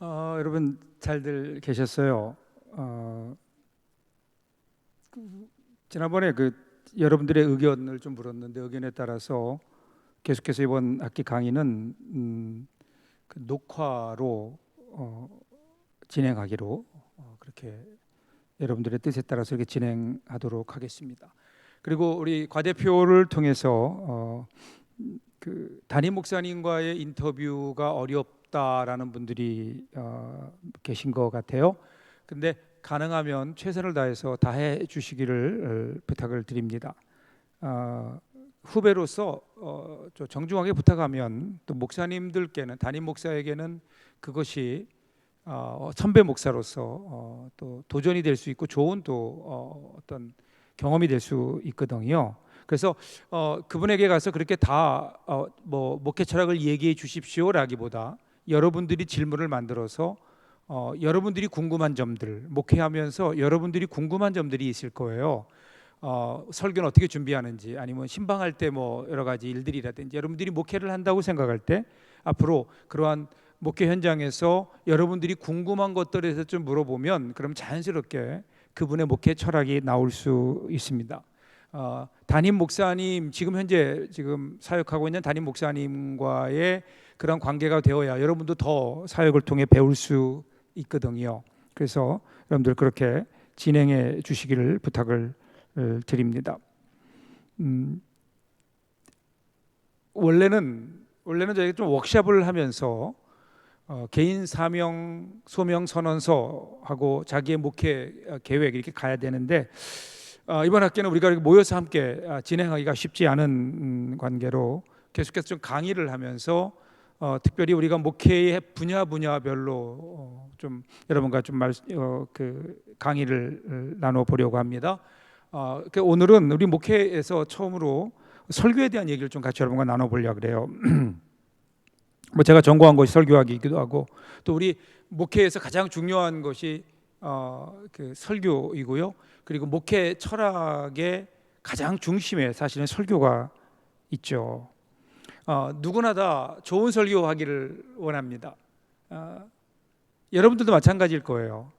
여러분 잘들 계셨어요? 지난번에 여러분들의 의견을 좀 물었는데 의견에 따라서 계속해서 이번 학기 강의는 녹화로 진행하기로 그렇게 여러분들의 뜻에 따라서 이렇게 진행하도록 하겠습니다. 그리고 우리 과대표를 통해서 담임 목사님과의 인터뷰가 어렵다라는 분들이 계신 것 같아요. 근데 가능하면 최선을 다해서 다 해주시기를 부탁을 드립니다. 후배로서 정중하게 부탁하면 또 목사님들께는, 담임 목사에게는 그것이 선배 목사로서 또 도전이 될 수 있고 좋은 또 어떤 경험이 될 수 있거든요. 그래서 그분에게 가서 그렇게 다 목회 철학을 얘기해 주십시오라기보다 여러분들이 질문을 만들어서 여러분들이 궁금한 점들, 목회하면서 여러분들이 궁금한 점들이 있을 거예요. 설교는 어떻게 준비하는지, 아니면 신방할 때 여러 가지 일들이라든지, 여러분들이 목회를 한다고 생각할 때 앞으로 그러한 목회 현장에서 여러분들이 궁금한 것들에 대해서 좀 물어보면 그럼 자연스럽게 그분의 목회 철학이 나올 수 있습니다. 담임 목사님, 현재 사역하고 있는 담임 목사님과의 그런 관계가 되어야 여러분도 더 사역을 통해 배울 수 있거든요. 그래서 여러분들 그렇게 진행해 주시기를 부탁을 드립니다. 원래는 저희가 좀 워크숍을 하면서 개인 사명, 소명 선언서하고 자기의 목회 계획 이렇게 가야 되는데 이번 학기는 우리가 모여서 함께 진행하기가 쉽지 않은 관계로 계속해서 좀 강의를 하면서 특별히 우리가 목회의 분야별로 좀 여러분과 좀 강의를 나눠 보려고 합니다. 오늘은 우리 목회에서 처음으로 설교에 대한 얘기를 좀 같이 여러분과 나눠 보려고 그래요. 제가 전공한 것이 설교학이기도 하고, 또 우리 목회에서 가장 중요한 것이 설교이고요. 그리고 목회 철학의 가장 중심에 사실은 설교가 있죠. 누구나 다 좋은 설교하기를 원합니다. 여러분들도 마찬가지일 거예요.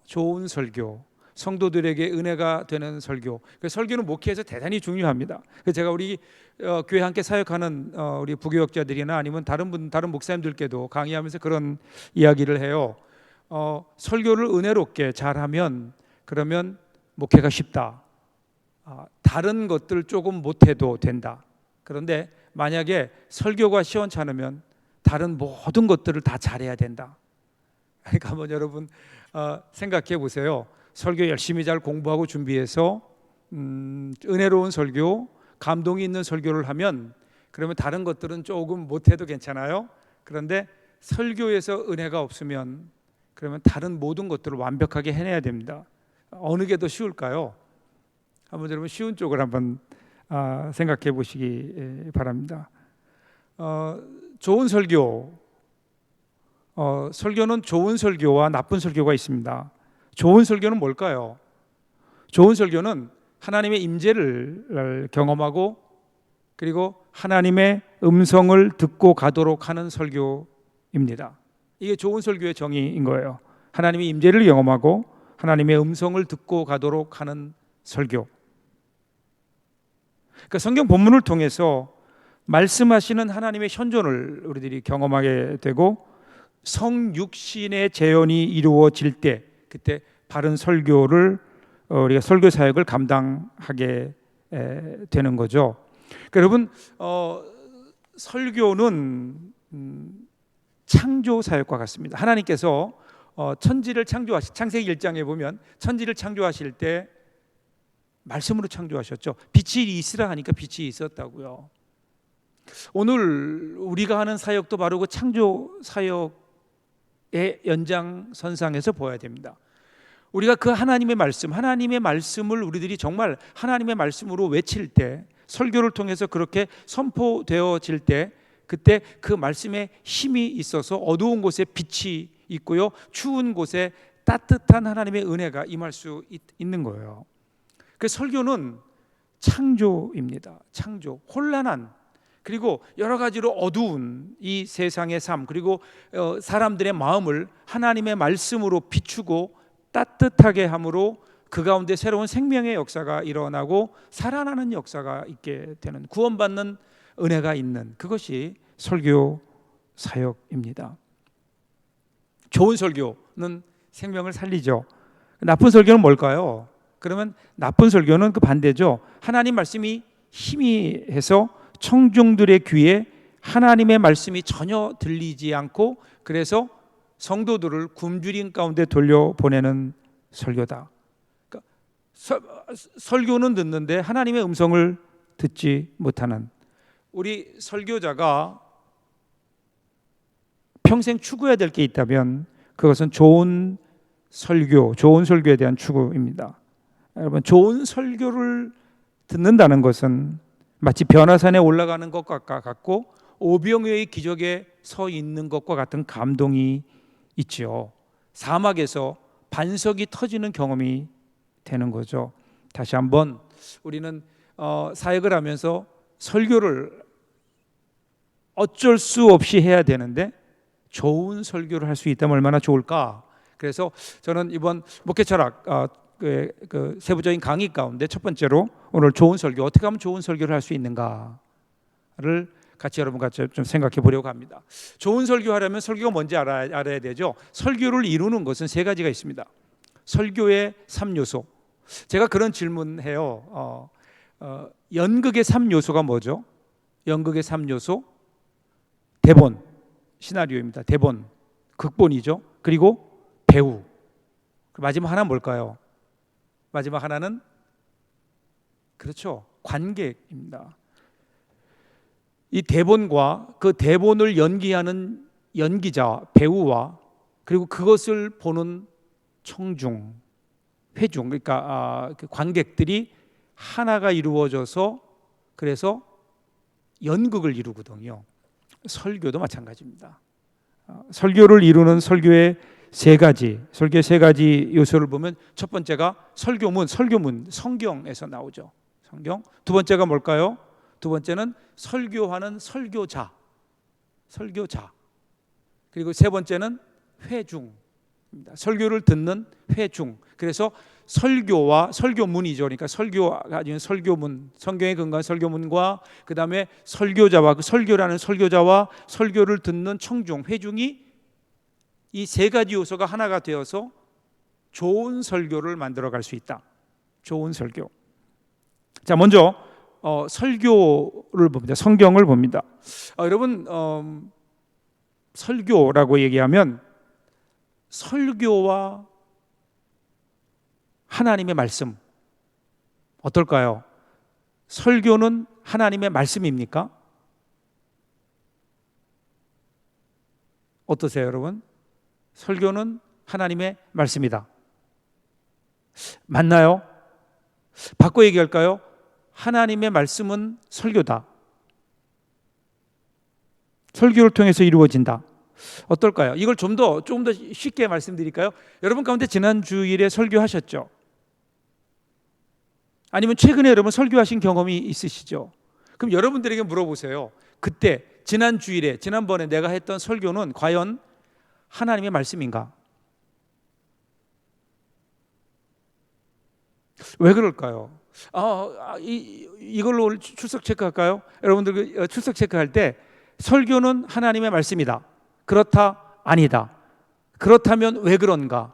좋은 설교, 성도들에게 은혜가 되는 설교. 설교는 목회에서 대단히 중요합니다. 제가 우리 교회 함께 사역하는 우리 부교역자들이나 아니면 다른 목사님들께도 강의하면서 그런 이야기를 해요. 설교를 은혜롭게 잘하면 그러면 목회가 쉽다. 다른 것들 조금 못해도 된다. 그런데 만약에 설교가 시원찮으면 다른 모든 것들을 다 잘해야 된다. 그러니까 한번 여러분 생각해 보세요. 설교 열심히 잘 공부하고 준비해서 은혜로운 설교, 감동이 있는 설교를 하면 그러면 다른 것들은 조금 못해도 괜찮아요. 그런데 설교에서 은혜가 없으면 그러면 다른 모든 것들을 완벽하게 해내야 됩니다. 어느 게 더 쉬울까요? 한번 여러분 쉬운 쪽을 한번 생각해 보시기 바랍니다. 좋은 설교, 설교는 좋은 설교와 나쁜 설교가 있습니다. 좋은 설교는 뭘까요? 좋은 설교는 하나님의 임재를 경험하고 그리고 하나님의 음성을 듣고 가도록 하는 설교입니다. 이게 좋은 설교의 정의인 거예요. 하나님의 임재를 경험하고 하나님의 음성을 듣고 가도록 하는 설교. 그러니까 성경 본문을 통해서 말씀하시는 하나님의 현존을 우리들이 경험하게 되고 성육신의 재현이 이루어질 때 그때 바른 설교를 우리가 설교 사역을 감당하게 되는 거죠. 그러니까 여러분 설교는 창조 사역과 같습니다. 하나님께서 천지를 창세기 1장에 보면 천지를 창조하실 때 말씀으로 창조하셨죠. 빛이 있으라 하니까 빛이 있었다고요. 오늘 우리가 하는 사역도 바로 그 창조 사역의 연장선상에서 보아야 됩니다. 우리가 그 하나님의 말씀을 우리들이 정말 하나님의 말씀으로 외칠 때, 설교를 통해서 그렇게 선포되어질 때 그때 그 말씀에 힘이 있어서 어두운 곳에 빛이 있고요, 추운 곳에 따뜻한 하나님의 은혜가 임할 수 있는 거예요. 그 설교는 창조입니다. 창조, 혼란한 그리고 여러 가지로 어두운 이 세상의 삶, 그리고 사람들의 마음을 하나님의 말씀으로 비추고 따뜻하게 함으로 그 가운데 새로운 생명의 역사가 일어나고 살아나는 역사가 있게 되는, 구원받는 은혜가 있는, 그것이 설교 사역입니다. 좋은 설교는 생명을 살리죠. 나쁜 설교는 뭘까요? 그러면 나쁜 설교는 그 반대죠. 하나님 말씀이 희미해서 청중들의 귀에 하나님의 말씀이 전혀 들리지 않고, 그래서 성도들을 굶주림 가운데 돌려보내는 설교다. 그러니까 설교는 듣는데 하나님의 음성을 듣지 못하는, 우리 설교자가 평생 추구해야 될 게 있다면 그것은 좋은 설교, 좋은 설교에 대한 추구입니다. 여러분, 좋은 설교를 듣는다는 것은 마치 변화산에 올라가는 것과 같고 오병이어의 기적에 서 있는 것과 같은 감동이 있죠. 사막에서 반석이 터지는 경험이 되는 거죠. 다시 한번, 우리는 사역을 하면서 설교를 어쩔 수 없이 해야 되는데 좋은 설교를 할 수 있다면 얼마나 좋을까. 그래서 저는 이번 목회철학 그 세부적인 강의 가운데 첫 번째로 오늘 좋은 설교, 어떻게 하면 좋은 설교를 할 수 있는가를 같이 여러분과 좀 생각해 보려고 합니다. 좋은 설교하려면 설교가 뭔지 알아야 되죠. 설교를 이루는 것은 3가지가 있습니다. 설교의 3요소. 제가 그런 질문해요. 연극의 3요소가 뭐죠? 연극의 3요소, 대본, 시나리오입니다. 대본, 극본이죠. 그리고 배우. 마지막 하나는 뭘까요? 마지막 하나는, 그렇죠, 관객입니다. 이 대본과 그 대본을 연기하는 연기자, 배우와, 그리고 그것을 보는 청중, 회중, 그러니까 그 관객들이 하나가 이루어져서 그래서 연극을 이루거든요. 설교도 마찬가지입니다. 설교를 이루는 설교의 3가지, 설교의 3가지 요소를 보면 첫 번째가 설교문, 성경에서 나오죠. 성경. 두 번째가 뭘까요? 두 번째는 설교하는 설교자. 그리고 세 번째는 회중입니다. 설교를 듣는 회중. 그래서 설교와 설교문이죠. 그러니까 설교가 가지는 설교문, 성경에 근거한 설교문과 그 다음에 설교자와, 그 설교라는 설교자와 설교를 듣는 청중, 회중이, 이 3가지 요소가 하나가 되어서 좋은 설교를 만들어갈 수 있다. 좋은 설교. 자, 먼저 설교를 봅니다. 성경을 봅니다. 여러분, 설교라고 얘기하면 설교와 하나님의 말씀, 어떨까요? 설교는 하나님의 말씀입니까? 어떠세요, 여러분? 설교는 하나님의 말씀이다. 맞나요? 바꿔 얘기할까요? 하나님의 말씀은 설교다. 설교를 통해서 이루어진다. 어떨까요? 이걸 조금 더 쉽게 말씀드릴까요? 여러분 가운데 지난 주일에 설교하셨죠? 아니면 최근에 여러분 설교하신 경험이 있으시죠? 그럼 여러분들에게 물어보세요. 그때 지난 주일에, 지난번에 내가 했던 설교는 과연 하나님의 말씀인가? 왜 그럴까요? 이걸로 출석 체크할까요? 여러분들 출석 체크할 때 설교는 하나님의 말씀이다. 그렇다, 아니다. 그렇다면 왜 그런가?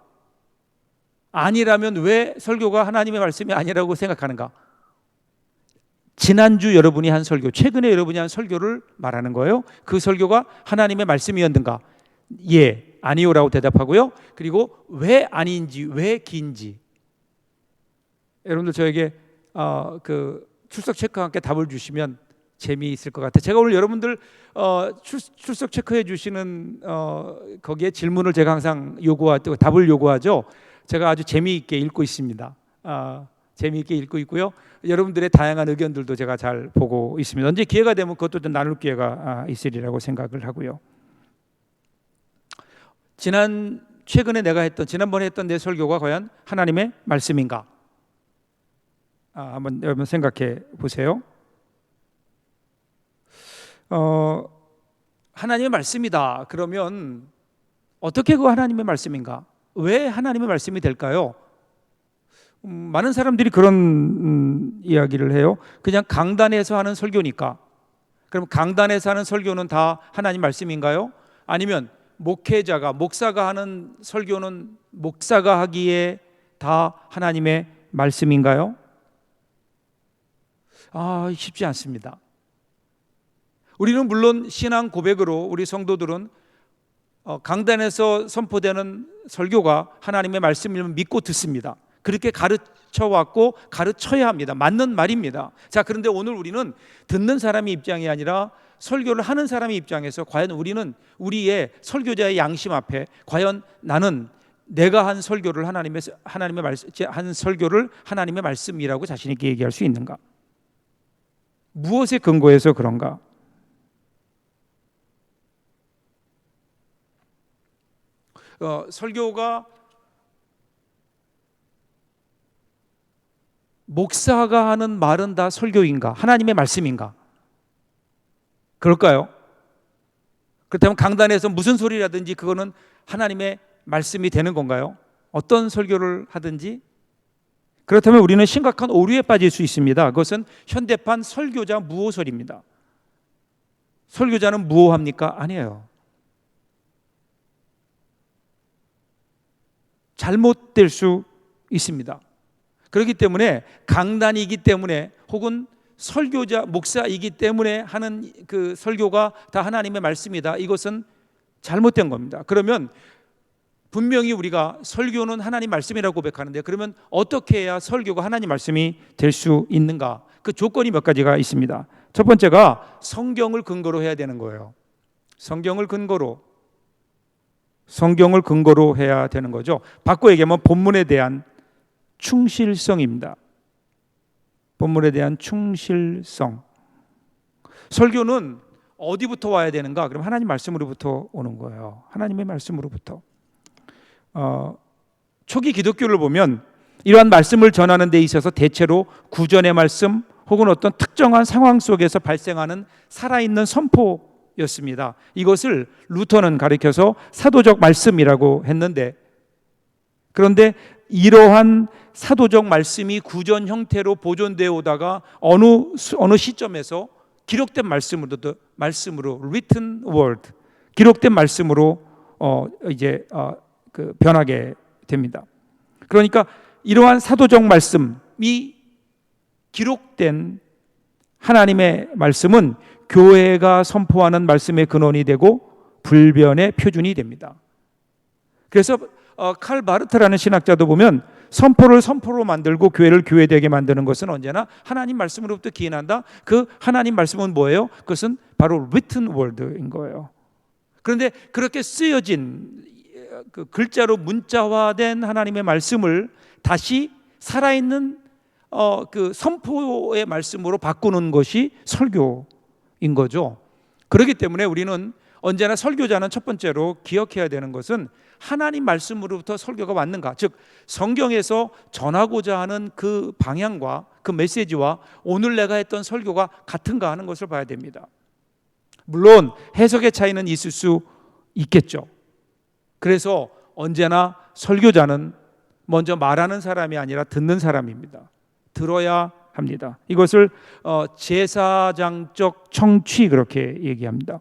아니라면 왜 설교가 하나님의 말씀이 아니라고 생각하는가? 지난주 여러분이 한 설교, 최근에 여러분이 한 설교를 말하는 거예요. 그 설교가 하나님의 말씀이었는가? 예, 아니요라고 대답하고요. 그리고 왜 아닌지, 왜 긴지. 여러분들 저에게 그 출석 체크와 함께 답을 주시면 재미있을 것 같아요. 제가 오늘 여러분들 출석 체크해 주시는 거기에 질문을 제가 항상 요구하고 답을 요구하죠. 제가 아주 재미있게 읽고 있습니다. 재미있게 읽고 있고요. 여러분들의 다양한 의견들도 제가 잘 보고 있습니다. 언제 기회가 되면 그것도 좀 나눌 기회가 있으리라고 생각을 하고요. 최근에 내가 지난번에 했던 내 설교가 과연 하나님의 말씀인가? 한번 여러분 생각해 보세요. 하나님의 말씀이다. 그러면 어떻게 그 하나님의 말씀인가? 왜 하나님의 말씀이 될까요? 많은 사람들이 그런 이야기를 해요. 그냥 강단에서 하는 설교니까. 그럼 강단에서 하는 설교는 다 하나님 말씀인가요? 아니면 목사가 하는 설교는 목사가 하기에 다 하나님의 말씀인가요? 쉽지 않습니다. 우리는 물론 신앙 고백으로 우리 성도들은 강단에서 선포되는 설교가 하나님의 말씀을 믿고 듣습니다. 그렇게 가르쳐 왔고 가르쳐야 합니다. 맞는 말입니다. 자, 그런데 오늘 우리는 듣는 사람의 입장이 아니라 설교를 하는 사람의 입장에서 과연 우리는 우리의 설교자의 양심 앞에 과연 나는 내가 한 설교를 한 설교를 하나님의 말씀이라고 자신 있게 얘기할 수 있는가? 무엇에 근거해서 그런가? 설교가 목사가 하는 말은 다 설교인가? 하나님의 말씀인가? 그럴까요? 그렇다면 강단에서 무슨 소리를 하든지 그거는 하나님의 말씀이 되는 건가요? 어떤 설교를 하든지? 그렇다면 우리는 심각한 오류에 빠질 수 있습니다. 그것은 현대판 설교자 무호설입니다. 설교자는 무호합니까? 아니에요. 잘못될 수 있습니다. 그렇기 때문에 강단이기 때문에 혹은 설교자, 목사이기 때문에 하는 그 설교가 다 하나님의 말씀이다. 이것은 잘못된 겁니다. 그러면 분명히 우리가 설교는 하나님 말씀이라고 고백하는데 그러면 어떻게 해야 설교가 하나님 말씀이 될 수 있는가? 그 조건이 몇 가지가 있습니다. 첫 번째가 성경을 근거로 해야 되는 거예요. 성경을 근거로 해야 되는 거죠. 바꿔 얘기하면 본문에 대한 충실성입니다. 본문에 대한 충실성. 설교는 어디부터 와야 되는가? 그럼 하나님 말씀으로부터 오는 거예요. 하나님의 말씀으로부터. 초기 기독교를 보면 이러한 말씀을 전하는 데 있어서 대체로 구전의 말씀 혹은 어떤 특정한 상황 속에서 발생하는 살아있는 선포였습니다. 이것을 루터는 가리켜서 사도적 말씀이라고 했는데, 그런데 이러한 사도적 말씀이 구전 형태로 보존되어 오다가 어느 시점에서 기록된 말씀으로 written word, 기록된 말씀으로 변하게 됩니다. 그러니까 이러한 사도적 말씀이 기록된 하나님의 말씀은 교회가 선포하는 말씀의 근원이 되고 불변의 표준이 됩니다. 그래서 칼 바르트라는 신학자도 보면 선포로 만들고 교회를 교회되게 만드는 것은 언제나 하나님 말씀으로부터 기인한다. 그 하나님 말씀은 뭐예요? 그것은 바로 written word인 거예요. 그런데 그렇게 쓰여진 그 글자로 문자화된 하나님의 말씀을 다시 살아있는 그 선포의 말씀으로 바꾸는 것이 설교인 거죠. 그렇기 때문에 우리는 언제나 설교자는 첫 번째로 기억해야 되는 것은 하나님 말씀으로부터 설교가 왔는가, 즉 성경에서 전하고자 하는 그 방향과 그 메시지와 오늘 내가 했던 설교가 같은가 하는 것을 봐야 됩니다. 물론 해석의 차이는 있을 수 있겠죠. 그래서 언제나 설교자는 먼저 말하는 사람이 아니라 듣는 사람입니다. 들어야 합니다. 이것을 제사장적 청취 그렇게 얘기합니다.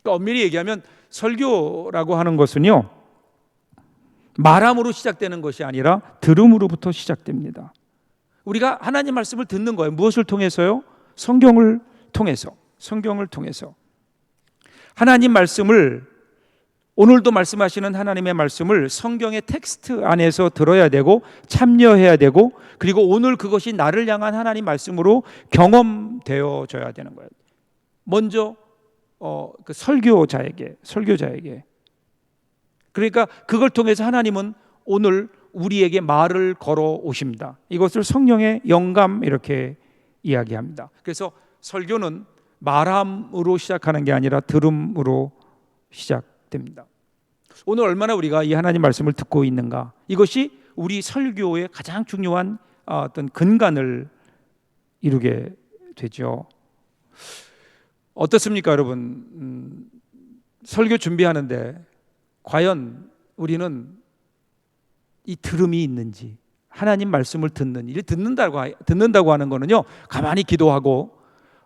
그러니까 엄밀히 얘기하면 설교라고 하는 것은요, 말함으로 시작되는 것이 아니라 들음으로부터 시작됩니다. 우리가 하나님 말씀을 듣는 거예요. 무엇을 통해서요? 성경을 통해서. 하나님 말씀을, 오늘도 말씀하시는 하나님의 말씀을 성경의 텍스트 안에서 들어야 되고 참여해야 되고, 그리고 오늘 그것이 나를 향한 하나님 말씀으로 경험되어져야 되는 거예요. 먼저 그 설교자에게. 그러니까 그걸 통해서 하나님은 오늘 우리에게 말을 걸어 오십니다. 이것을 성령의 영감 이렇게 이야기합니다. 그래서 설교는 말함으로 시작하는 게 아니라 들음으로 시작됩니다. 오늘 얼마나 우리가 이 하나님 말씀을 듣고 있는가, 이것이 우리 설교의 가장 중요한 어떤 근간을 이루게 되죠. 어떻습니까, 여러분? 설교 준비하는데 과연 우리는 이 들음이 있는지, 하나님 말씀을 듣는지, 듣는다고 하는 거는요, 가만히 기도하고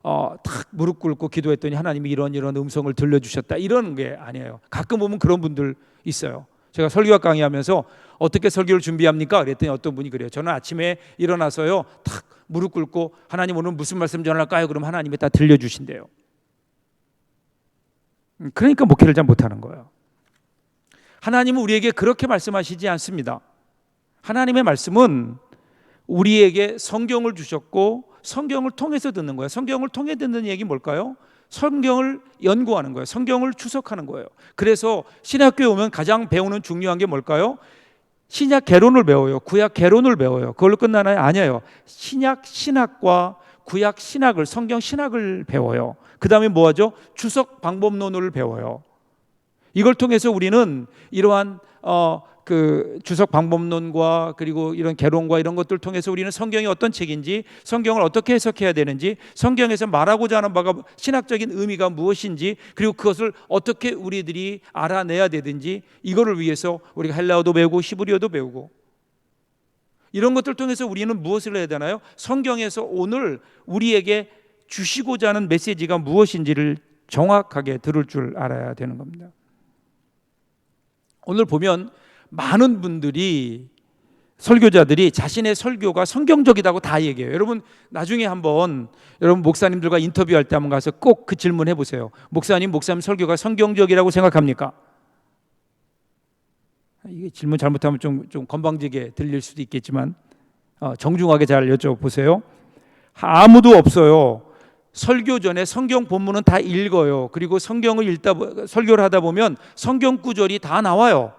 탁 무릎 꿇고 기도했더니 하나님이 이런 음성을 들려주셨다, 이런 게 아니에요. 가끔 보면 그런 분들 있어요. 제가 설교학 강의하면서 어떻게 설교를 준비합니까? 그랬더니 어떤 분이 그래요. 저는 아침에 일어나서요, 탁 무릎 꿇고 하나님 오늘 무슨 말씀 전할까요? 그럼 하나님이 다 들려주신대요. 그러니까 목회를 잘 못하는 거예요. 하나님은 우리에게 그렇게 말씀하시지 않습니다. 하나님의 말씀은 우리에게 성경을 주셨고 성경을 통해서 듣는 거예요. 성경을 통해 듣는 얘기 뭘까요? 성경을 연구하는 거예요. 성경을 추석하는 거예요. 그래서 신학교에 오면 가장 배우는 중요한 게 뭘까요? 신약 개론을 배워요. 구약 개론을 배워요. 그걸로 끝나나요? 아니에요. 신약 신학과 구약 신학을, 성경 신학을 배워요. 그 다음에 뭐 하죠? 주석 방법론을 배워요. 이걸 통해서 우리는 이러한 그 주석 방법론과 그리고 이런 개론과 이런 것들 통해서 우리는 성경이 어떤 책인지, 성경을 어떻게 해석해야 되는지, 성경에서 말하고자 하는 바가 신학적인 의미가 무엇인지, 그리고 그것을 어떻게 우리들이 알아내야 되든지, 이거를 위해서 우리가 헬라어도 배우고 히브리어도 배우고, 이런 것들 통해서 우리는 무엇을 해야 되나요? 성경에서 오늘 우리에게 주시고자 하는 메시지가 무엇인지를 정확하게 들을 줄 알아야 되는 겁니다. 오늘 보면 많은 분들이, 설교자들이 자신의 설교가 성경적이라고 다 얘기해요. 여러분 나중에 한번 여러분 목사님들과 인터뷰할 때 한번 가서 꼭 그 질문 해보세요. 목사님 설교가 성경적이라고 생각합니까? 이게 질문 잘못하면 좀 건방지게 들릴 수도 있겠지만 정중하게 잘 여쭤보세요. 아무도 없어요. 설교 전에 성경 본문은 다 읽어요. 그리고 설교를 하다 보면 성경 구절이 다 나와요.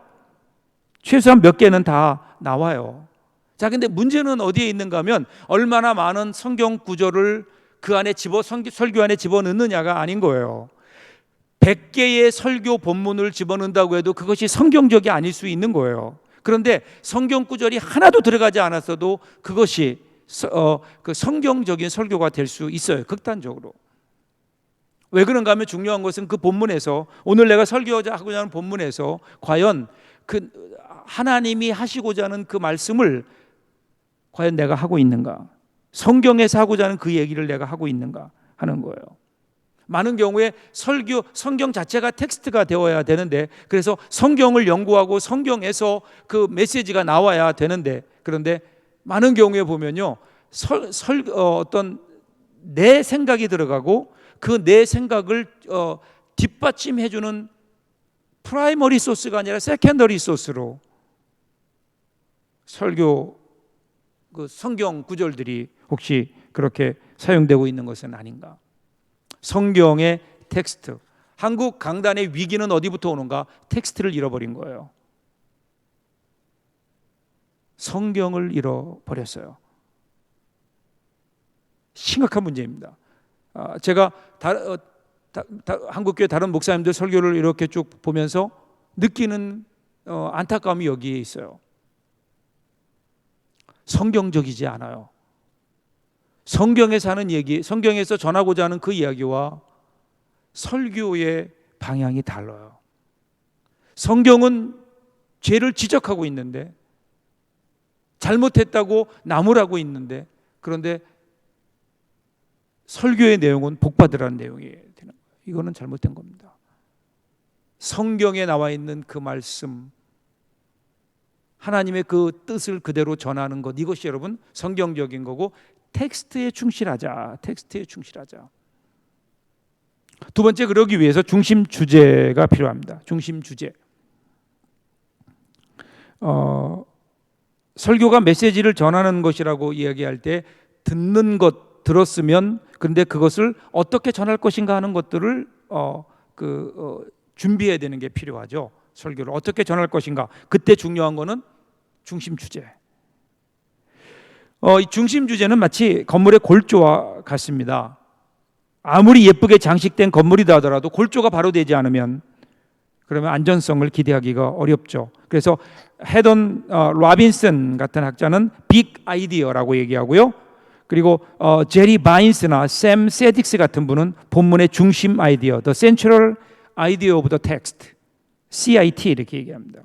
최소한 몇 개는 다 나와요. 자, 근데 문제는 어디에 있는가 하면 얼마나 많은 성경 구절을 그 안에 설교 안에 집어넣느냐가 아닌 거예요. 100개의 설교 본문을 집어넣는다고 해도 그것이 성경적이 아닐 수 있는 거예요. 그런데 성경 구절이 하나도 들어가지 않았어도 그것이 그 성경적인 설교가 될 수 있어요. 극단적으로. 왜 그런가 하면 중요한 것은 그 본문에서, 오늘 내가 설교하고자 하는 본문에서 과연 그 하나님이 하시고자 하는 그 말씀을 과연 내가 하고 있는가, 성경에서 하고자 하는 그 얘기를 내가 하고 있는가 하는 거예요. 많은 경우에 성경 자체가 텍스트가 되어야 되는데, 그래서 성경을 연구하고 성경에서 그 메시지가 나와야 되는데, 그런데 많은 경우에 보면요, 어떤 내 생각이 들어가고 그 내 생각을 뒷받침해주는 프라이머리 소스가 아니라 세컨더리 소스로 설교 그 성경 구절들이 혹시 그렇게 사용되고 있는 것은 아닌가? 성경의 텍스트, 한국 강단의 위기는 어디부터 오는가? 텍스트를 잃어버린 거예요. 성경을 잃어버렸어요. 심각한 문제입니다. 제가 한국교회 다른 목사님들 설교를 이렇게 쭉 보면서 느끼는 안타까움이 여기에 있어요. 성경적이지 않아요. 성경에서 하는 얘기, 성경에서 전하고자 하는 그 이야기와 설교의 방향이 달라요. 성경은 죄를 지적하고 있는데, 잘못했다고 나무라고 있는데, 그런데 설교의 내용은 복받으라는 내용이 되는 거예요. 이거는 잘못된 겁니다. 성경에 나와 있는 그 말씀, 하나님의 그 뜻을 그대로 전하는 것, 이것이 여러분 성경적인 거고, 텍스트에 충실하자. 텍스트에 충실하자. 두 번째, 그러기 위해서 중심 주제가 필요합니다. 중심 주제. 설교가 메시지를 전하는 것이라고 이야기할 때 듣는 것, 들었으면, 그런데 그것을 어떻게 전할 것인가 하는 것들을 준비해야 되는 게 필요하죠. 설교를 어떻게 전할 것인가. 그때 중요한 거는 중심 주제. 이 중심 주제는 마치 건물의 골조와 같습니다. 아무리 예쁘게 장식된 건물이다 하더라도 골조가 바로 되지 않으면 그러면 안전성을 기대하기가 어렵죠. 그래서 헤던 로빈슨 같은 학자는 빅 아이디어라고 얘기하고요. 그리고 제리 바인스나 샘 세딕스 같은 분은 본문의 중심 아이디어, the central idea of the text, CIT 이렇게 얘기합니다.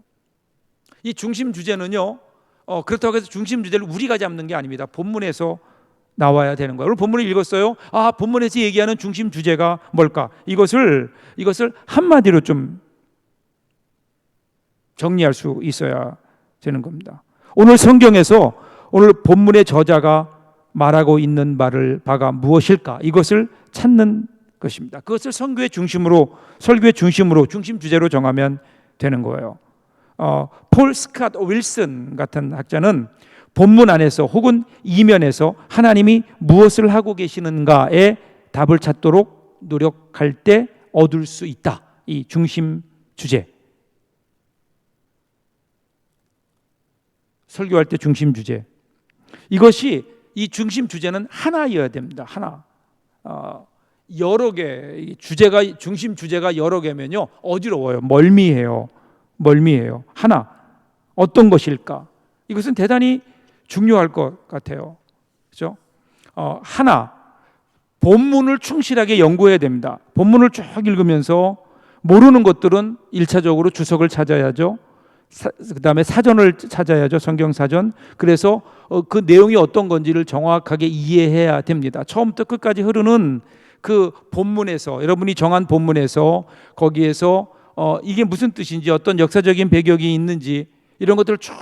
이 중심 주제는요, 그렇다고 해서 중심 주제를 우리가 잡는 게 아닙니다. 본문에서 나와야 되는 거예요. 오늘 본문을 읽었어요. 본문에서 얘기하는 중심 주제가 뭘까? 이것을 한마디로 좀 정리할 수 있어야 되는 겁니다. 오늘 성경에서 오늘 본문의 저자가 말하고 있는 바가 무엇일까? 이것을 찾는 것입니다. 그것을 설교의 중심으로 중심 주제로 정하면 되는 거예요. 폴 스캇 윌슨 같은 학자는 본문 안에서 혹은 이면에서 하나님이 무엇을 하고 계시는가에 답을 찾도록 노력할 때 얻을 수 있다. 이 중심 주제. 설교할 때 중심 주제. 이 중심 주제는 하나여야 됩니다. 하나. 여러 개 중심 주제가 여러 개면요 어지러워요. 멀미해요. 하나. 어떤 것일까? 이것은 대단히 중요할 것 같아요. 그렇죠? 하나. 본문을 충실하게 연구해야 됩니다. 본문을 쭉 읽으면서 모르는 것들은 1차적으로 주석을 찾아야죠. 그 다음에 사전을 찾아야죠. 성경 사전. 그래서 그 내용이 어떤 건지를 정확하게 이해해야 됩니다. 처음부터 끝까지 흐르는 그 본문에서, 여러분이 정한 본문에서 거기에서 이게 무슨 뜻인지, 어떤 역사적인 배경이 있는지 이런 것들을 쭉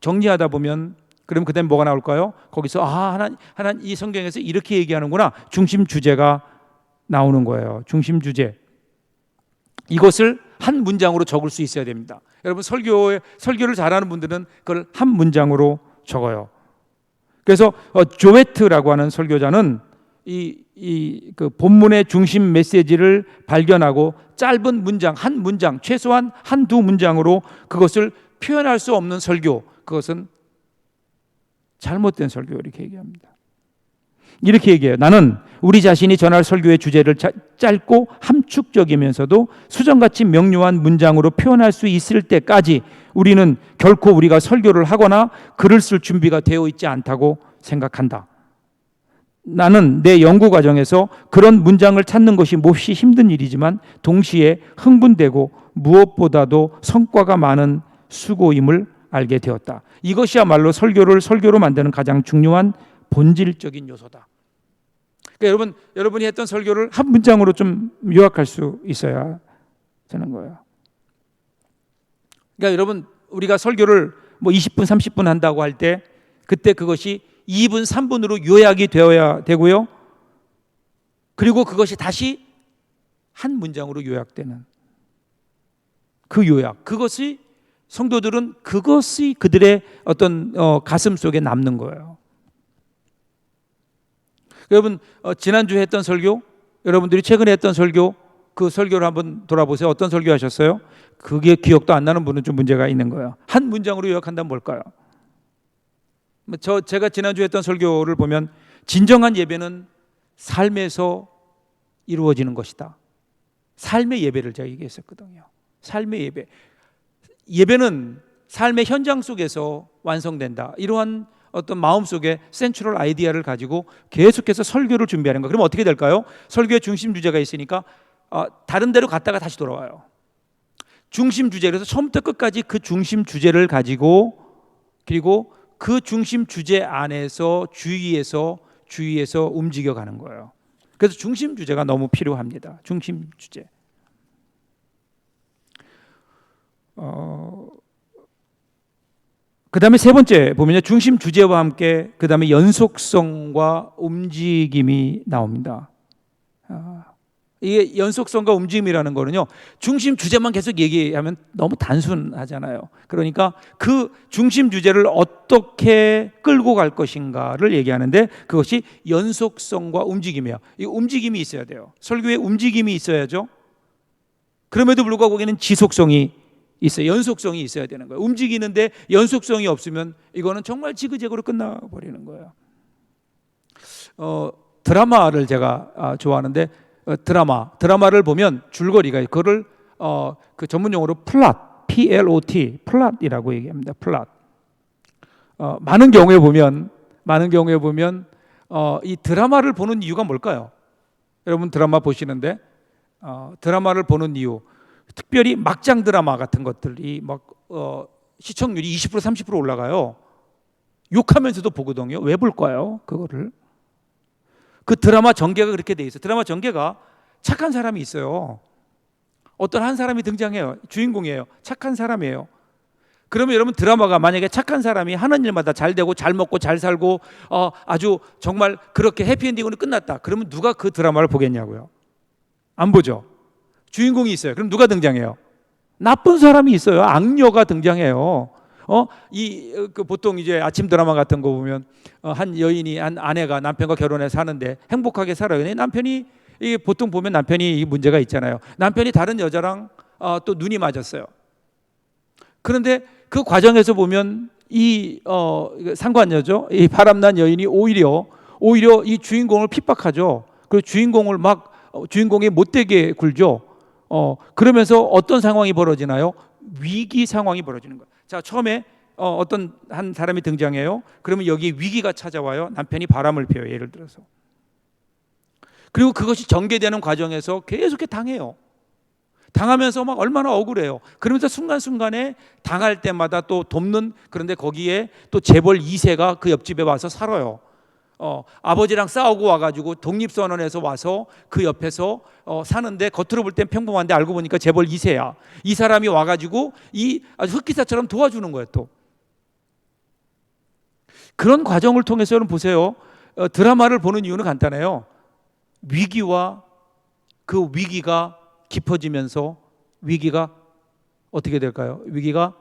정리하다 보면, 그럼 그다음에 뭐가 나올까요? 거기서 하나님 이 성경에서 이렇게 얘기하는구나. 중심 주제가 나오는 거예요. 중심 주제. 이것을 한 문장으로 적을 수 있어야 됩니다. 여러분 설교를 잘하는 분들은 그걸 한 문장으로 적어요. 그래서 조웨트라고 하는 설교자는 그 본문의 중심 메시지를 발견하고 짧은 문장, 한 문장, 최소한 한두 문장으로 그것을 표현할 수 없는 설교, 그것은 잘못된 설교, 이렇게 얘기합니다. 이렇게 얘기해요. 나는 우리 자신이 전할 설교의 주제를 짧고 함축적이면서도 수정같이 명료한 문장으로 표현할 수 있을 때까지 우리는 결코 우리가 설교를 하거나 글을 쓸 준비가 되어 있지 않다고 생각한다. 나는 내 연구 과정에서 그런 문장을 찾는 것이 몹시 힘든 일이지만 동시에 흥분되고 무엇보다도 성과가 많은 수고임을 알게 되었다. 이것이야말로 설교로 만드는 가장 중요한 본질적인 요소다. 그러니까 여러분이 했던 설교를 한 문장으로 좀 요약할 수 있어야 되는 거예요. 그러니까 여러분, 우리가 설교를 20분, 30분 한다고 할 때 그때 그것이 2분, 3분으로 요약이 되어야 되고요. 그리고 그것이 다시 한 문장으로 요약되는 그 요약. 그것이 성도들은 그것이 그들의 어떤 가슴 속에 남는 거예요. 여러분, 지난주에 했던 설교, 여러분들이 최근에 했던 설교, 그 설교를 한번 돌아보세요. 어떤 설교 하셨어요? 그게 기억도 안 나는 분은 좀 문제가 있는 거예요. 한 문장으로 요약한다면 뭘까요? 제가 지난주에 했던 설교를 보면 진정한 예배는 삶에서 이루어지는 것이다. 삶의 예배를 제가 얘기했었거든요. 삶의 예배. 예배는 삶의 현장 속에서 완성된다. 이러한 어떤 마음속에 센트럴 아이디어를 가지고 계속해서 설교를 준비하는 거. 그럼 어떻게 될까요? 설교의 중심 주제가 있으니까 다른 데로 갔다가 다시 돌아와요. 중심 주제. 그래서 처음부터 끝까지 그 중심 주제를 가지고, 그리고 그 중심 주제 안에서 주위에서 움직여가는 거예요. 그래서 중심 주제가 너무 필요합니다. 중심 주제. 그 다음에 세 번째 보면요, 중심 주제와 함께 그 다음에 연속성과 움직임이 나옵니다. 이게 연속성과 움직임이라는 거는요, 중심 주제만 계속 얘기하면 너무 단순하잖아요. 그러니까 그 중심 주제를 어떻게 끌고 갈 것인가를 얘기하는데 그것이 연속성과 움직임이에요. 이 움직임이 있어야 돼요. 설교에 움직임이 있어야죠. 그럼에도 불구하고 거기는 지속성이 있어요. 연속성이 있어야 되는 거예요. 움직이는데 연속성이 없으면 이거는 정말 지그재그로 끝나버리는 거예요. 드라마를 제가 좋아하는데 드라마를 보면 줄거리가 그거를 그 전문 용어로 플롯, P-L-O-T, 플롯이라고 얘기합니다. 플롯. 많은 경우에 보면 이 드라마를 보는 이유가 뭘까요? 여러분 드라마 보시는데 드라마를 보는 이유, 특별히 막장 드라마 같은 것들이 막 시청률이 20% 30% 올라가요. 욕하면서도 보거든요. 왜 볼까요? 그거를. 그 드라마 전개가 그렇게 돼 있어요. 드라마 전개가 착한 사람이 있어요. 어떤 한 사람이 등장해요. 주인공이에요. 착한 사람이에요. 그러면 여러분 드라마가 만약에 착한 사람이 하는 일마다 잘 되고 잘 먹고 잘 살고 아주 정말 그렇게 해피엔딩으로 끝났다. 그러면 누가 그 드라마를 보겠냐고요? 안 보죠. 주인공이 있어요. 그럼 누가 등장해요? 나쁜 사람이 있어요. 악녀가 등장해요. 보통 이제 아침 드라마 같은 거 보면 한 여인이 한 아내가 남편과 결혼해 사는데 행복하게 살아요. 근데 남편이 이게 보통 보면 남편이 문제가 있잖아요. 남편이 다른 여자랑 또 눈이 맞았어요. 그런데 그 과정에서 보면 이 상관녀죠. 이 바람난 여인이 오히려 이 주인공을 핍박하죠. 그리고 주인공이 못되게 굴죠. 그러면서 어떤 상황이 벌어지나요? 위기 상황이 벌어지는 거예요. 자, 처음에 어떤 한 사람이 등장해요. 그러면 여기 위기가 찾아와요. 남편이 바람을 피워요. 예를 들어서. 그리고 그것이 전개되는 과정에서 계속 당해요. 당하면서 막 얼마나 억울해요. 그러면서 순간순간에 당할 때마다 또 돕는, 그런데 거기에 또 재벌 2세가 그 옆집에 와서 살아요. 아버지랑 싸우고 와가지고 독립선언에서 와서 그 옆에서 사는데 겉으로 볼 땐 평범한데 알고 보니까 재벌 2세야. 이 사람이 와가지고 아주 흑기사처럼 도와주는 거예요. 또 그런 과정을 통해서 여러분 보세요. 드라마를 보는 이유는 간단해요. 위기와 그 위기가 깊어지면서 위기가 어떻게 될까요? 위기가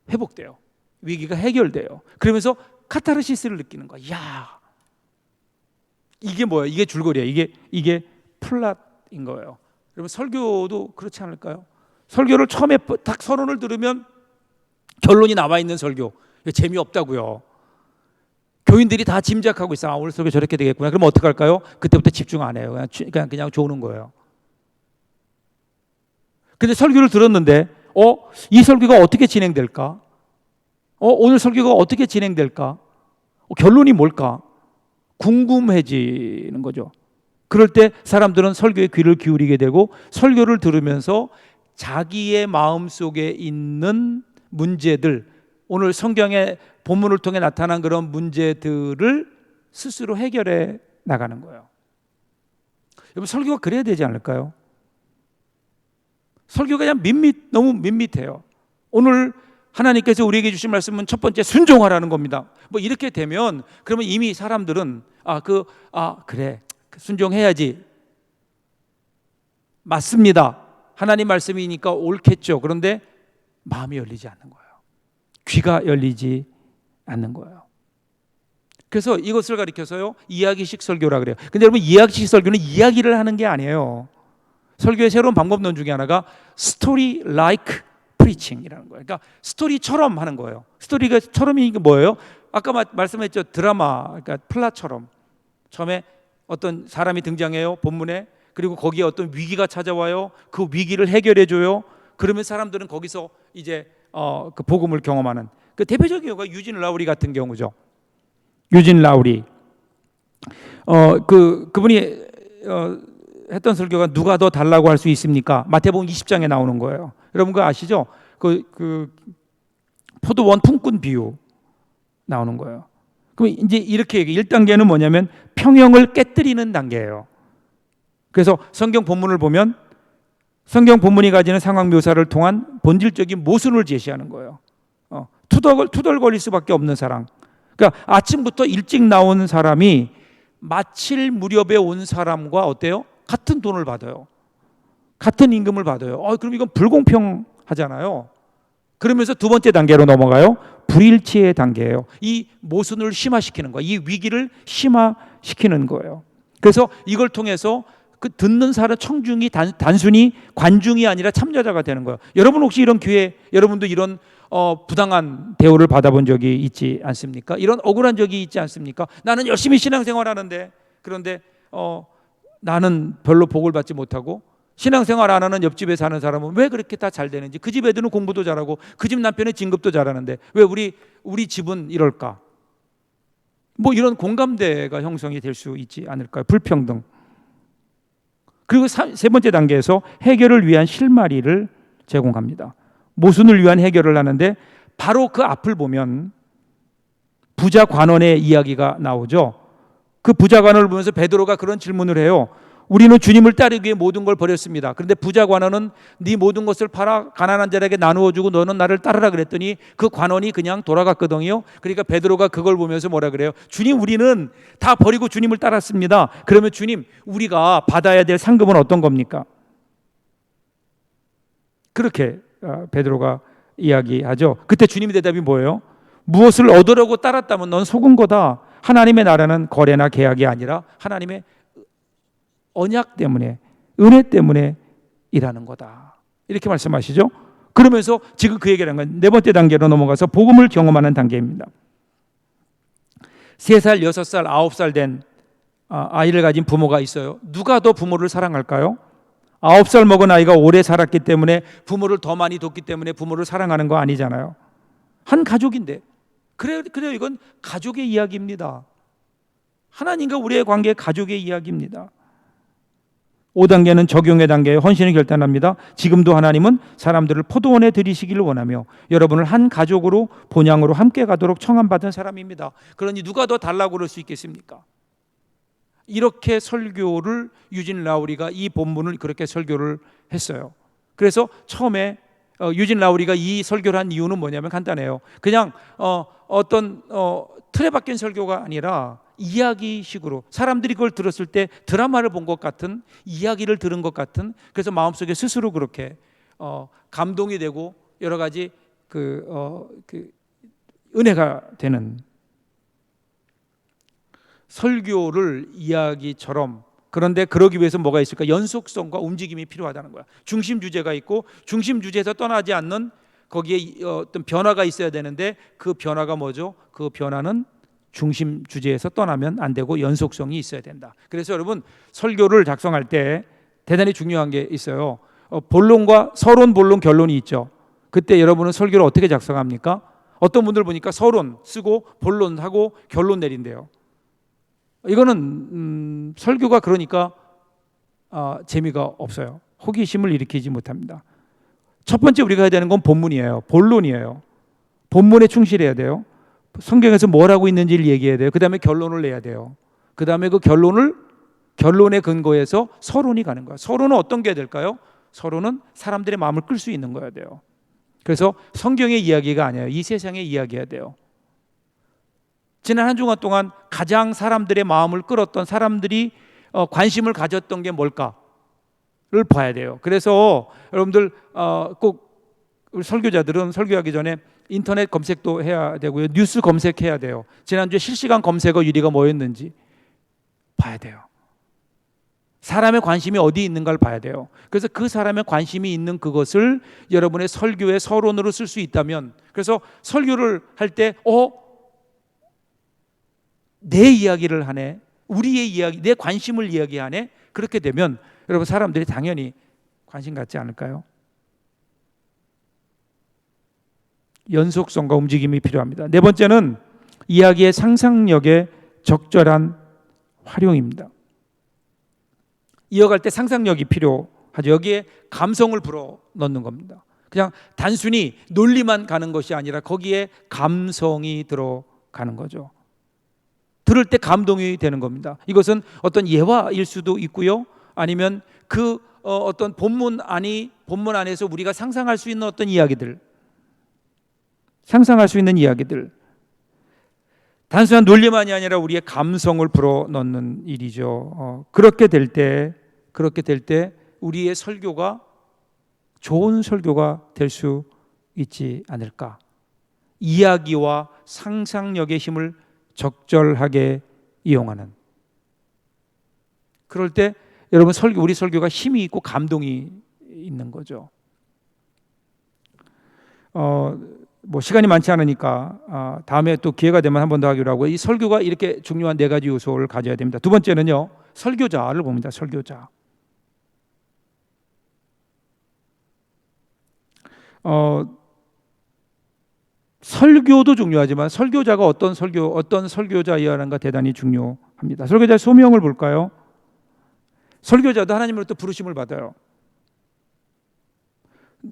회복돼요. 위기가 해결돼요. 그러면서 카타르시스를 느끼는 거야. 야, 이게 뭐예요? 이게 줄거리예요. 이게 플랫인 거예요. 여러분 설교도 그렇지 않을까요? 설교를 처음에 딱 서론을 들으면 결론이 나와 있는 설교 재미없다고요. 교인들이 다 짐작하고 있어. 오늘 설교 저렇게 되겠구나. 그럼 어떡할까요? 그때부터 집중 안 해요. 그냥 조는 거예요. 근데 설교를 들었는데 이 설교가 어떻게 진행될까? 오늘 설교가 어떻게 진행될까? 결론이 뭘까? 궁금해지는 거죠. 그럴 때 사람들은 설교에 귀를 기울이게 되고 설교를 들으면서 자기의 마음속에 있는 문제들, 오늘 성경의 본문을 통해 나타난 그런 문제들을 스스로 해결해 나가는 거예요. 여러분 설교가 그래야 되지 않을까요? 설교가 그냥 너무 밋밋해요. 오늘 하나님께서 우리에게 주신 말씀은 첫 번째 순종하라는 겁니다. 뭐 이렇게 되면 그러면 이미 사람들은 그래 순종해야지, 맞습니다, 하나님 말씀이니까 옳겠죠. 그런데 마음이 열리지 않는 거예요. 귀가 열리지 않는 거예요. 그래서 이것을 가리켜서요 이야기식 설교라 그래요. 근데 여러분 이야기식 설교는 이야기를 하는 게 아니에요. 설교의 새로운 방법론 중에 하나가 스토리 like preaching이라는 거예요. 그러니까 스토리처럼 하는 거예요. 스토리가처럼이 뭐예요? 아까 말씀했죠. 드라마, 그러니까 플랫처럼 처음에 어떤 사람이 등장해요. 본문에. 그리고 거기에 어떤 위기가 찾아와요. 그 위기를 해결해 줘요. 그러면 사람들은 거기서 이제 그 복음을 경험하는 그 대표적인 경우가 유진 라우리 같은 경우죠. 유진 라우리. 그분이 했던 설교가 누가 더 달라고 할 수 있습니까? 마태복음 20장에 나오는 거예요. 여러분 그거 아시죠? 그 포도원 품꾼 비유 나오는 거예요. 그럼 이제 이렇게 1단계는 뭐냐면 평형을 깨뜨리는 단계예요. 그래서 성경 본문을 보면 성경 본문이 가지는 상황 묘사를 통한 본질적인 모순을 제시하는 거예요. 투덜거릴 수밖에 없는 사람. 그러니까 아침부터 일찍 나온 사람이 마칠 무렵에 온 사람과 어때요? 같은 돈을 받아요. 같은 임금을 받아요. 그럼 이건 불공평하잖아요. 그러면서 두 번째 단계로 넘어가요. 불일치의 단계예요. 이 모순을 심화시키는 거예요. 이 위기를 심화시키는 거예요. 그래서 이걸 통해서 그 듣는 사람 청중이 단순히 관중이 아니라 참여자가 되는 거예요. 여러분 혹시 이런 기회, 여러분도 이런 부당한 대우를 받아본 적이 있지 않습니까? 이런 억울한 적이 있지 않습니까? 나는 열심히 신앙생활하는데 그런데 나는 별로 복을 받지 못하고 신앙생활 안 하는 옆집에 사는 사람은 왜 그렇게 다 잘 되는지, 그 집 애들은 공부도 잘하고 그 집 남편은 진급도 잘하는데 왜 우리 집은 이럴까? 뭐 이런 공감대가 형성이 될 수 있지 않을까요? 불평등. 그리고 세 번째 단계에서 해결을 위한 실마리를 제공합니다. 모순을 위한 해결을 하는데 바로 그 앞을 보면 부자 관원의 이야기가 나오죠. 그 부자 관원을 보면서 베드로가 그런 질문을 해요. 우리는 주님을 따르기 위해 모든 걸 버렸습니다. 그런데 부자 관원은 네 모든 것을 팔아 가난한 자에게 나누어 주고 너는 나를 따르라 그랬더니 그 관원이 그냥 돌아갔거든요. 그러니까 베드로가 그걸 보면서 뭐라 그래요? 주님, 우리는 다 버리고 주님을 따랐습니다. 그러면 주님, 우리가 받아야 될 상급은 어떤 겁니까? 그렇게 베드로가 이야기하죠. 그때 주님의 대답이 뭐예요? 무엇을 얻으려고 따랐다면 넌 속은 거다. 하나님의 나라는 거래나 계약이 아니라 하나님의 언약 때문에, 은혜 때문에 일하는 거다. 이렇게 말씀하시죠. 그러면서 지금 그 얘기를 한 건 네 번째 단계로 넘어가서 복음을 경험하는 단계입니다. 3살, 6살, 9살 된 아이를 가진 부모가 있어요. 누가 더 부모를 사랑할까요? 9살 먹은 아이가 오래 살았기 때문에, 부모를 더 많이 뒀기 때문에 부모를 사랑하는 거 아니잖아요. 한 가족인데. 그래요, 이건 가족의 이야기입니다. 하나님과 우리의 관계, 가족의 이야기입니다. 5단계는 적용의 단계에 헌신을 결단합니다. 지금도 하나님은 사람들을 포도원에 들이시기를 원하며 여러분을 한 가족으로, 본향으로 함께 가도록 청함받은 사람입니다. 그러니 누가 더 달라고 그럴 수 있겠습니까? 이렇게 설교를 유진 라우리가, 이 본문을 그렇게 설교를 했어요. 그래서 처음에 유진 라우리가 이 설교를 한 이유는 뭐냐면 간단해요. 그냥 어떤 틀에 박힌 설교가 아니라 이야기식으로, 사람들이 그걸 들었을 때 드라마를 본 것 같은, 이야기를 들은 것 같은, 그래서 마음속에 스스로 그렇게 감동이 되고 여러 가지 은혜가 되는 설교를 이야기처럼. 그런데 그러기 위해서 뭐가 있을까? 연속성과 움직임이 필요하다는 거야. 중심 주제가 있고 중심 주제에서 떠나지 않는 거기에 어떤 변화가 있어야 되는데, 그 변화가 뭐죠? 그 변화는 중심 주제에서 떠나면 안 되고 연속성이 있어야 된다. 그래서 여러분, 설교를 작성할 때 대단히 중요한 게 있어요. 본론과 서론, 본론, 결론이 있죠. 그때 여러분은 설교를 어떻게 작성합니까? 어떤 분들 보니까 서론 쓰고 본론하고 결론 내린대요. 이거는 설교가 그러니까 재미가 없어요. 호기심을 일으키지 못합니다. 첫 번째 우리가 해야 되는 건 본문이에요. 본론이에요. 본문에 충실해야 돼요. 성경에서 뭘 하고 있는지를 얘기해야 돼요. 그 다음에 결론을 내야 돼요. 그 다음에 그 결론에 근거해서 서론이 가는 거예요. 서론은 어떤 게 될까요? 서론은 사람들의 마음을 끌 수 있는 거야 돼요. 그래서 성경의 이야기가 아니에요. 이 세상의 이야기해야 돼요. 지난 한 주간 동안 가장 사람들의 마음을 끌었던, 사람들이 관심을 가졌던 게 뭘까를 봐야 돼요. 그래서 여러분들 꼭 우리 설교자들은 설교하기 전에 인터넷 검색도 해야 되고요. 뉴스 검색해야 돼요. 지난주에 실시간 검색어 1위가 뭐였는지 봐야 돼요. 사람의 관심이 어디 있는가를 봐야 돼요. 그래서 그 사람의 관심이 있는 그것을 여러분의 설교의 서론으로 쓸 수 있다면, 그래서 설교를 할 때 내 이야기를 하네, 우리의 이야기, 내 관심을 이야기하네, 그렇게 되면 여러분 사람들이 당연히 관심 갖지 않을까요? 연속성과 움직임이 필요합니다. 네 번째는 이야기의 상상력의 적절한 활용입니다. 이어갈 때 상상력이 필요하죠. 여기에 감성을 불어넣는 겁니다. 그냥 단순히 논리만 가는 것이 아니라 거기에 감성이 들어가는 거죠. 들을 때 감동이 되는 겁니다. 이것은 어떤 예화일 수도 있고요, 아니면 그 어떤 본문 안에서 우리가 상상할 수 있는 어떤 이야기들, 단순한 논리만이 아니라 우리의 감성을 불어넣는 일이죠. 그렇게 될 때 우리의 설교가 좋은 설교가 될 수 있지 않을까. 이야기와 상상력의 힘을 적절하게 이용하는, 그럴 때 여러분 우리 설교가 힘이 있고 감동이 있는 거죠. 뭐 시간이 많지 않으니까 다음에 또 기회가 되면 한 번 더 하기로 하고, 이 설교가 이렇게 중요한 네 가지 요소를 가져야 됩니다. 두 번째는요, 설교자를 봅니다. 설교자. 설교도 중요하지만 설교자가 어떤 설교자이라는가 대단히 중요합니다. 설교자의 소명을 볼까요? 설교자도 하나님으로부터 부르심을 받아요.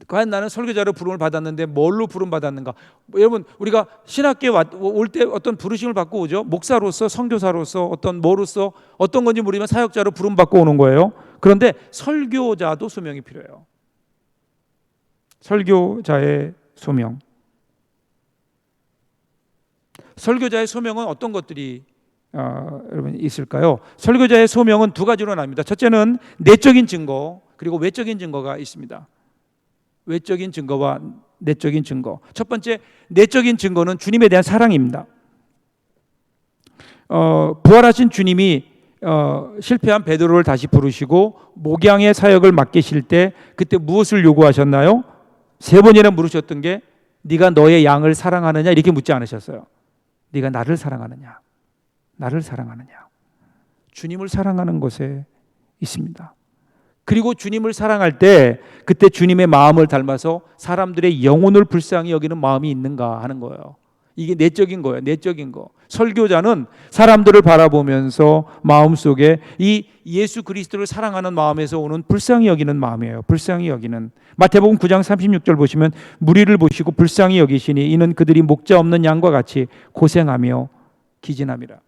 과연 나는 설교자로 부름을 받았는데 뭘로 부름 받았는가? 여러분, 우리가 신학교에 올 때 어떤 부르심을 받고 오죠. 목사로서, 선교사로서, 어떤 건지 모르지만 사역자로 부름 받고 오는 거예요. 그런데 설교자도 소명이 필요해요. 설교자의 소명. 설교자의 소명은 어떤 것들이 여러분 있을까요? 설교자의 소명은 두 가지로 나뉩니다. 첫째는 내적인 증거, 그리고 외적인 증거가 있습니다. 외적인 증거와 내적인 증거. 첫 번째, 내적인 증거는 주님에 대한 사랑입니다. 부활하신 주님이 실패한 베드로를 다시 부르시고 목양의 사역을 맡기실 때 그때 무엇을 요구하셨나요? 3번이나 물으셨던 게 네가 너의 양을 사랑하느냐 이렇게 묻지 않으셨어요. 네가 나를 사랑하느냐, 나를 사랑하느냐. 주님을 사랑하는 것에 있습니다. 그리고 주님을 사랑할 때 그때 주님의 마음을 닮아서 사람들의 영혼을 불쌍히 여기는 마음이 있는가 하는 거예요. 이게 내적인 거예요. 내적인 거. 설교자는 사람들을 바라보면서 마음속에 이 예수 그리스도를 사랑하는 마음에서 오는 불쌍히 여기는 마음이에요. 불쌍히 여기는. 마태복음 9장 36절 보시면 무리를 보시고 불쌍히 여기시니 이는 그들이 목자 없는 양과 같이 고생하며 기진함이라.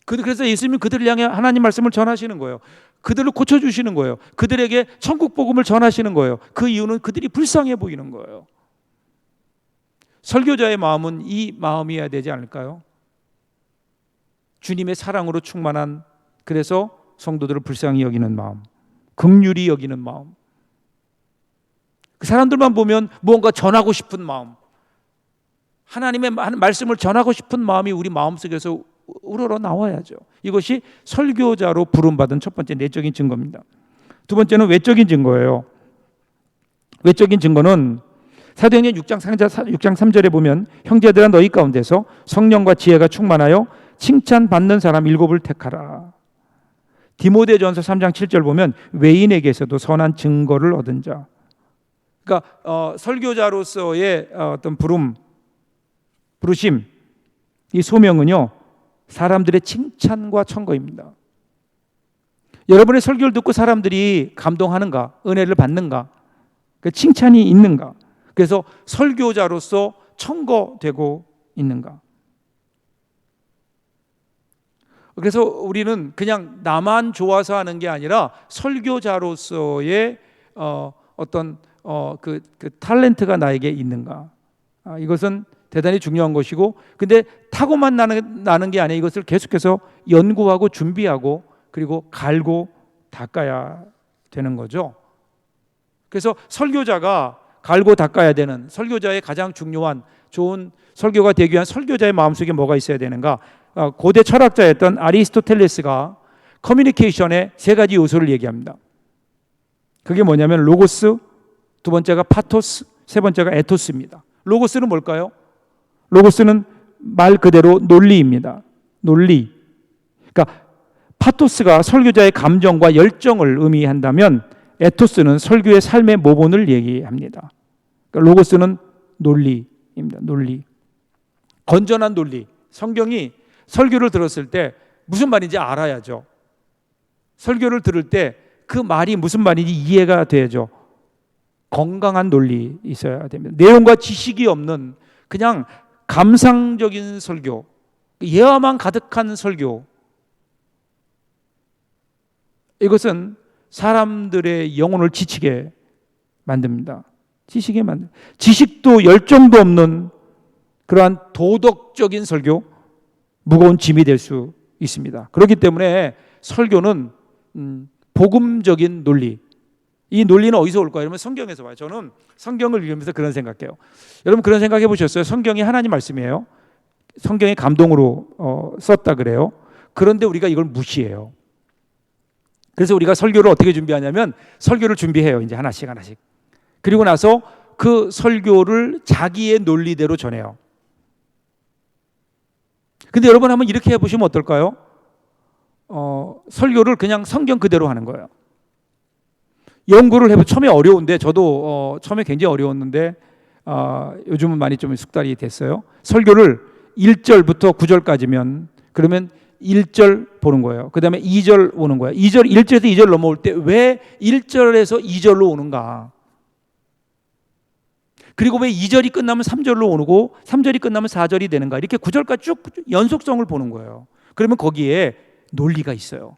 그래서 예수님이 그들을 향해 하나님 말씀을 전하시는 거예요. 그들을 고쳐주시는 거예요. 그들에게 천국 복음을 전하시는 거예요. 그 이유는 그들이 불쌍해 보이는 거예요. 설교자의 마음은 이 마음이어야 되지 않을까요? 주님의 사랑으로 충만한, 그래서 성도들을 불쌍히 여기는 마음, 긍휼히 여기는 마음, 그 사람들만 보면 무언가 전하고 싶은 마음, 하나님의 말씀을 전하고 싶은 마음이 우리 마음속에서 우러러 나와야죠. 이것이 설교자로 부름받은 첫 번째 내적인 증거입니다. 두 번째는 외적인 증거예요. 외적인 증거는 사도행전 6장 3절에 보면 형제들아 너희 가운데서 성령과 지혜가 충만하여 칭찬받는 사람 7을 택하라. 디모데전서 3장 7절 보면 외인에게서도 선한 증거를 얻은 자. 그러니까 설교자로서의 어떤 부르심, 이 소명은요 사람들의 칭찬과 청거입니다. 여러분의 설교를 듣고 사람들이 감동하는가, 은혜를 받는가, 그 칭찬이 있는가, 그래서 설교자로서 청거되고 있는가. 그래서 우리는 그냥 나만 좋아서 하는 게 아니라 설교자로서의 어떤 그 탤런트가 나에게 있는가. 이것은 대단히 중요한 것이고, 근데 타고만 나는 게 아니라 이것을 계속해서 연구하고 준비하고 그리고 갈고 닦아야 되는 거죠. 그래서 설교자가 갈고 닦아야 되는, 설교자의 가장 중요한 좋은 설교가 되기 위한 설교자의 마음속에 뭐가 있어야 되는가. 고대 철학자였던 아리스토텔레스가 커뮤니케이션의 3가지 요소를 얘기합니다. 그게 뭐냐면 로고스, 두 번째가 파토스, 세 번째가 에토스입니다. 로고스는 뭘까요? 로고스는 말 그대로 논리입니다. 논리. 그러니까 파토스가 설교자의 감정과 열정을 의미한다면 에토스는 설교의 삶의 모본을 얘기합니다. 그러니까 로고스는 논리입니다. 논리. 건전한 논리. 성경이 설교를 들었을 때 무슨 말인지 알아야죠. 설교를 들을 때 그 말이 무슨 말인지 이해가 돼야죠. 건강한 논리 있어야 됩니다. 내용과 지식이 없는 그냥 감상적인 설교, 예화만 가득한 설교, 이것은 사람들의 영혼을 지치게 만듭니다. 지식도 열정도 없는 그러한 도덕적인 설교, 무거운 짐이 될 수 있습니다. 그렇기 때문에 설교는 복음적인 논리, 이 논리는 어디서 올까요? 여러분 성경에서 와요. 저는 성경을 읽으면서 그런 생각해요. 여러분 그런 생각해 보셨어요? 성경이 하나님 말씀이에요. 성경이 감동으로 썼다 그래요. 그런데 우리가 이걸 무시해요. 그래서 우리가 설교를 어떻게 준비하냐면 설교를 준비해요. 이제 하나씩. 그리고 나서 그 설교를 자기의 논리대로 전해요. 근데 여러분 한번 이렇게 해보시면 어떨까요? 설교를 그냥 성경 그대로 하는 거예요. 연구를 해보 처음에 어려운데, 저도 처음에 굉장히 어려웠는데 요즘은 많이 좀 숙달이 됐어요. 설교를 1절부터 9절까지면 그러면 1절 보는 거예요. 그 다음에 2절 오는 거예요. 1절에서 2절 넘어올 때 왜 1절에서 2절로 오는가? 그리고 왜 2절이 끝나면 3절로 오고 3절이 끝나면 4절이 되는가? 이렇게 9절까지 쭉 연속성을 보는 거예요. 그러면 거기에 논리가 있어요.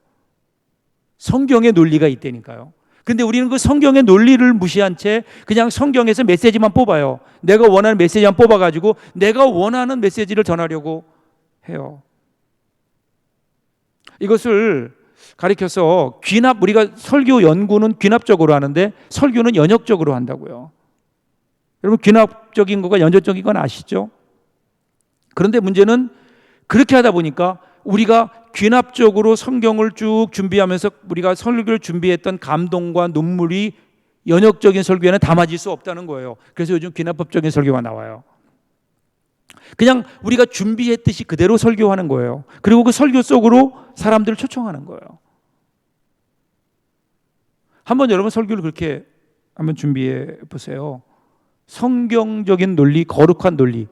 성경의 논리가 있다니까요. 근데 우리는 그 성경의 논리를 무시한 채 그냥 성경에서 메시지만 뽑아요. 내가 원하는 메시지만 뽑아가지고 내가 원하는 메시지를 전하려고 해요. 이것을 가리켜서 우리가 설교 연구는 귀납적으로 하는데 설교는 연역적으로 한다고요. 여러분 귀납적인 거가 연역적인 건 아시죠? 그런데 문제는 그렇게 하다 보니까 우리가 귀납적으로 성경을 쭉 준비하면서 우리가 설교를 준비했던 감동과 눈물이 연역적인 설교에는 담아질 수 없다는 거예요. 그래서 요즘 귀납법적인 설교가 나와요. 그냥 우리가 준비했듯이 그대로 설교하는 거예요. 그리고 그 설교 속으로 사람들을 초청하는 거예요. 한번 여러분 설교를 그렇게 한번 준비해 보세요. 성경적인 논리, 거룩한 논리,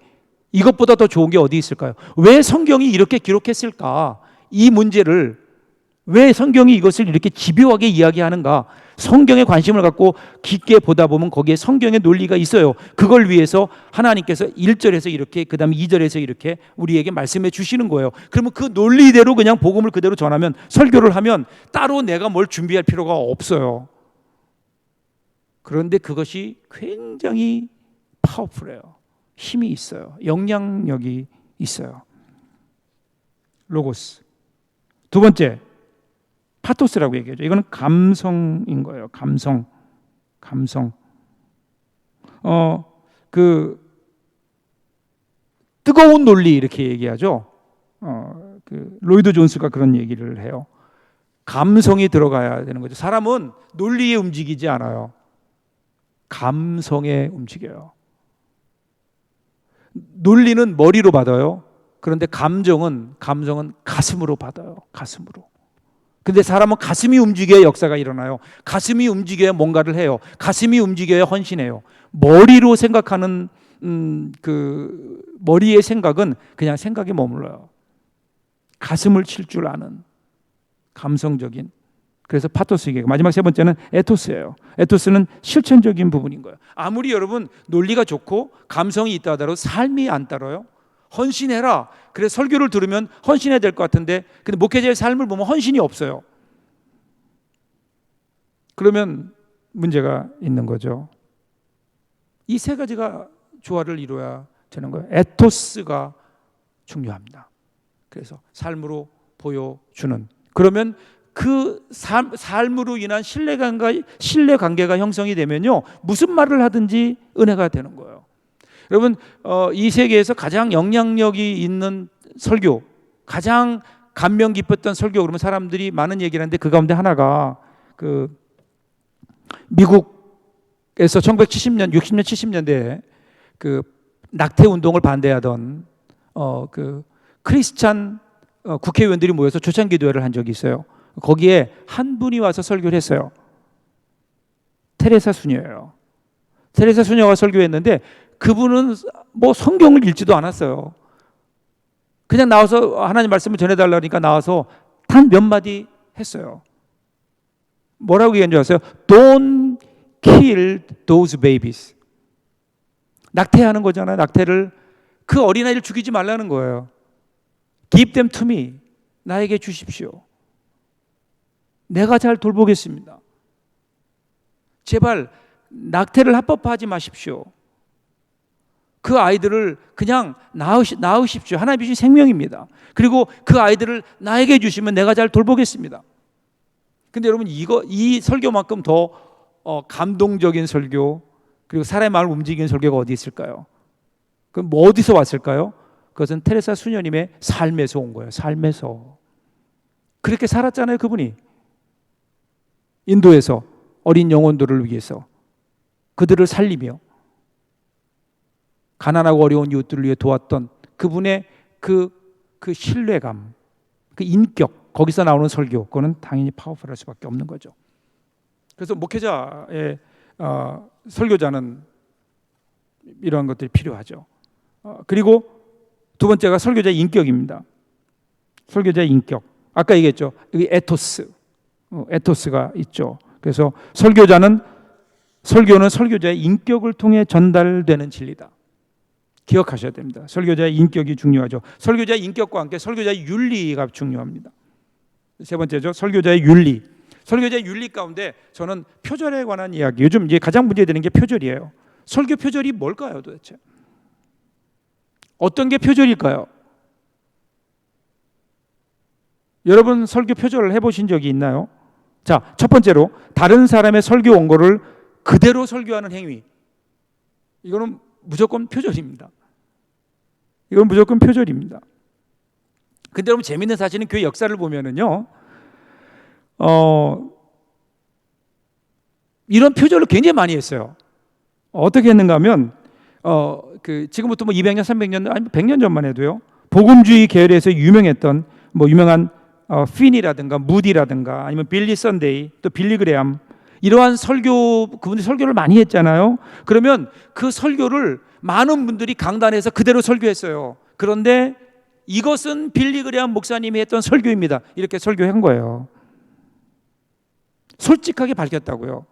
이것보다 더 좋은 게 어디 있을까요? 왜 성경이 이렇게 기록했을까? 이 문제를 왜 성경이 이것을 이렇게 집요하게 이야기하는가? 성경에 관심을 갖고 깊게 보다 보면 거기에 성경의 논리가 있어요. 그걸 위해서 하나님께서 1절에서 이렇게 그 다음에 2절에서 이렇게 우리에게 말씀해 주시는 거예요. 그러면 그 논리대로 그냥 복음을 그대로 전하면, 설교를 하면 따로 내가 뭘 준비할 필요가 없어요. 그런데 그것이 굉장히 파워풀해요. 힘이 있어요. 영향력이 있어요. 로고스. 두 번째, 파토스라고 얘기하죠. 이거는 감성인 거예요. 감성. 뜨거운 논리 이렇게 얘기하죠. 로이드 존스가 그런 얘기를 해요. 감성이 들어가야 되는 거죠. 사람은 논리에 움직이지 않아요. 감성에 움직여요. 논리는 머리로 받아요. 그런데 감정은 가슴으로 받아요. 가슴으로. 근데 사람은 가슴이 움직여야 역사가 일어나요. 가슴이 움직여야 뭔가를 해요. 가슴이 움직여야 헌신해요. 머리로 생각하는 그 머리의 생각은 그냥 생각에 머물러요. 가슴을 칠 줄 아는 감성적인. 그래서 파토스이고, 마지막 세 번째는 에토스예요. 에토스는 실천적인 부분인 거예요. 아무리 여러분 논리가 좋고 감성이 있다 하더라도 삶이 안 따라요. 헌신해라. 그래서 설교를 들으면 헌신해야 될 것 같은데, 근데 목회자의 삶을 보면 헌신이 없어요. 그러면 문제가 있는 거죠. 이 세 가지가 조화를 이루어야 되는 거예요. 에토스가 중요합니다. 그래서 삶으로 보여주는. 그러면 그 삶으로 인한 신뢰관계가 형성이 되면요, 무슨 말을 하든지 은혜가 되는 거예요. 여러분, 이 세계에서 가장 영향력이 있는 설교, 가장 감명 깊었던 설교, 그러면 사람들이 많은 얘기를 하는데 그 가운데 하나가 그 미국에서 1970년, 60년, 70년대에 그 낙태 운동을 반대하던 그 크리스찬 국회의원들이 모여서 초창기도회를 한 적이 있어요. 거기에 한 분이 와서 설교를 했어요. 테레사 수녀예요. 테레사 수녀가 설교했는데 그분은 뭐 성경을 읽지도 않았어요. 그냥 나와서 하나님 말씀을 전해달라니까 나와서 단 몇 마디 했어요. 뭐라고 얘기한 줄 아세요? Don't kill those babies. 낙태하는 거잖아요. 낙태를, 그 어린아이를 죽이지 말라는 거예요. Give them to me. 나에게 주십시오. 내가 잘 돌보겠습니다. 제발 낙태를 합법화하지 마십시오. 그 아이들을 그냥 낳으십시오. 하나님 주신 생명입니다. 그리고 그 아이들을 나에게 주시면 내가 잘 돌보겠습니다. 근데 여러분, 이 설교만큼 더 감동적인 설교, 그리고 사람의 마음을 움직이는 설교가 어디 있을까요? 그럼 뭐 어디서 왔을까요? 그것은 테레사 수녀님의 삶에서 온 거예요. 삶에서. 그렇게 살았잖아요, 그분이. 인도에서 어린 영혼들을 위해서 그들을 살리며 가난하고 어려운 이웃들을 위해 도왔던 그분의 그 신뢰감, 그 인격, 거기서 나오는 설교, 그거는 당연히 파워풀할 수밖에 없는 거죠. 그래서 목회자의 설교자는 이러한 것들이 필요하죠. 그리고 두 번째가 설교자의 인격입니다. 설교자의 인격. 아까 얘기했죠. 여기 에토스가 있죠. 그래서 설교는 설교자의 인격을 통해 전달되는 진리다. 기억하셔야 됩니다. 설교자의 인격이 중요하죠. 설교자의 인격과 함께 설교자의 윤리가 중요합니다. 세 번째죠. 설교자의 윤리. 설교자의 윤리 가운데 저는 표절에 관한 이야기. 요즘 이제 가장 문제되는 게 표절이에요. 설교 표절이 뭘까요, 도대체? 어떤 게 표절일까요? 여러분 설교 표절을 해보신 적이 있나요? 자, 첫 번째로 다른 사람의 설교 원고를 그대로 설교하는 행위. 이거는 무조건 표절입니다. 이건 무조건 표절입니다. 근데 여러분 재밌는 사실은 교회 역사를 보면은요, 이런 표절을 굉장히 많이 했어요. 어떻게 했는가 하면, 지금부터 뭐 200년, 300년, 아니 100년 전만 해도요, 복음주의 계열에서 유명했던 유명한 피니라든가 무디라든가 아니면 빌리 선데이 또 빌리 그레암 이러한 그분들이 설교를 많이 했잖아요. 그러면 그 설교를 많은 분들이 강단에서 그대로 설교했어요. 그런데 이것은 빌리 그레암 목사님이 했던 설교입니다. 이렇게 설교한 거예요. 솔직하게 밝혔다고요.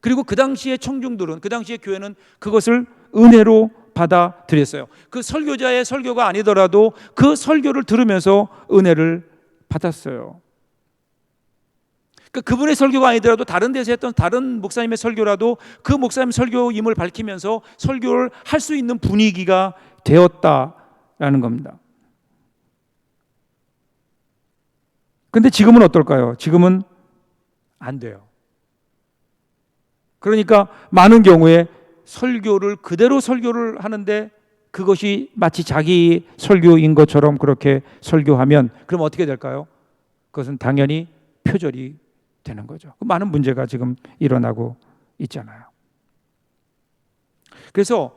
그리고 그 당시의 청중들은, 그 당시의 교회는 그것을 은혜로 받아들였어요. 그 설교자의 설교가 아니더라도 그 설교를 들으면서 은혜를 받았어요. 그분의 설교가 아니더라도 다른 데서 했던 다른 목사님의 설교라도 그 목사님 설교임을 밝히면서 설교를 할 수 있는 분위기가 되었다라는 겁니다. 근데 지금은 어떨까요? 지금은 안 돼요. 그러니까 많은 경우에 설교를 그대로 설교를 하는데 그것이 마치 자기 설교인 것처럼 그렇게 설교하면 그럼 어떻게 될까요? 그것은 당연히 표절이 되는 거죠. 많은 문제가 지금 일어나고 있잖아요. 그래서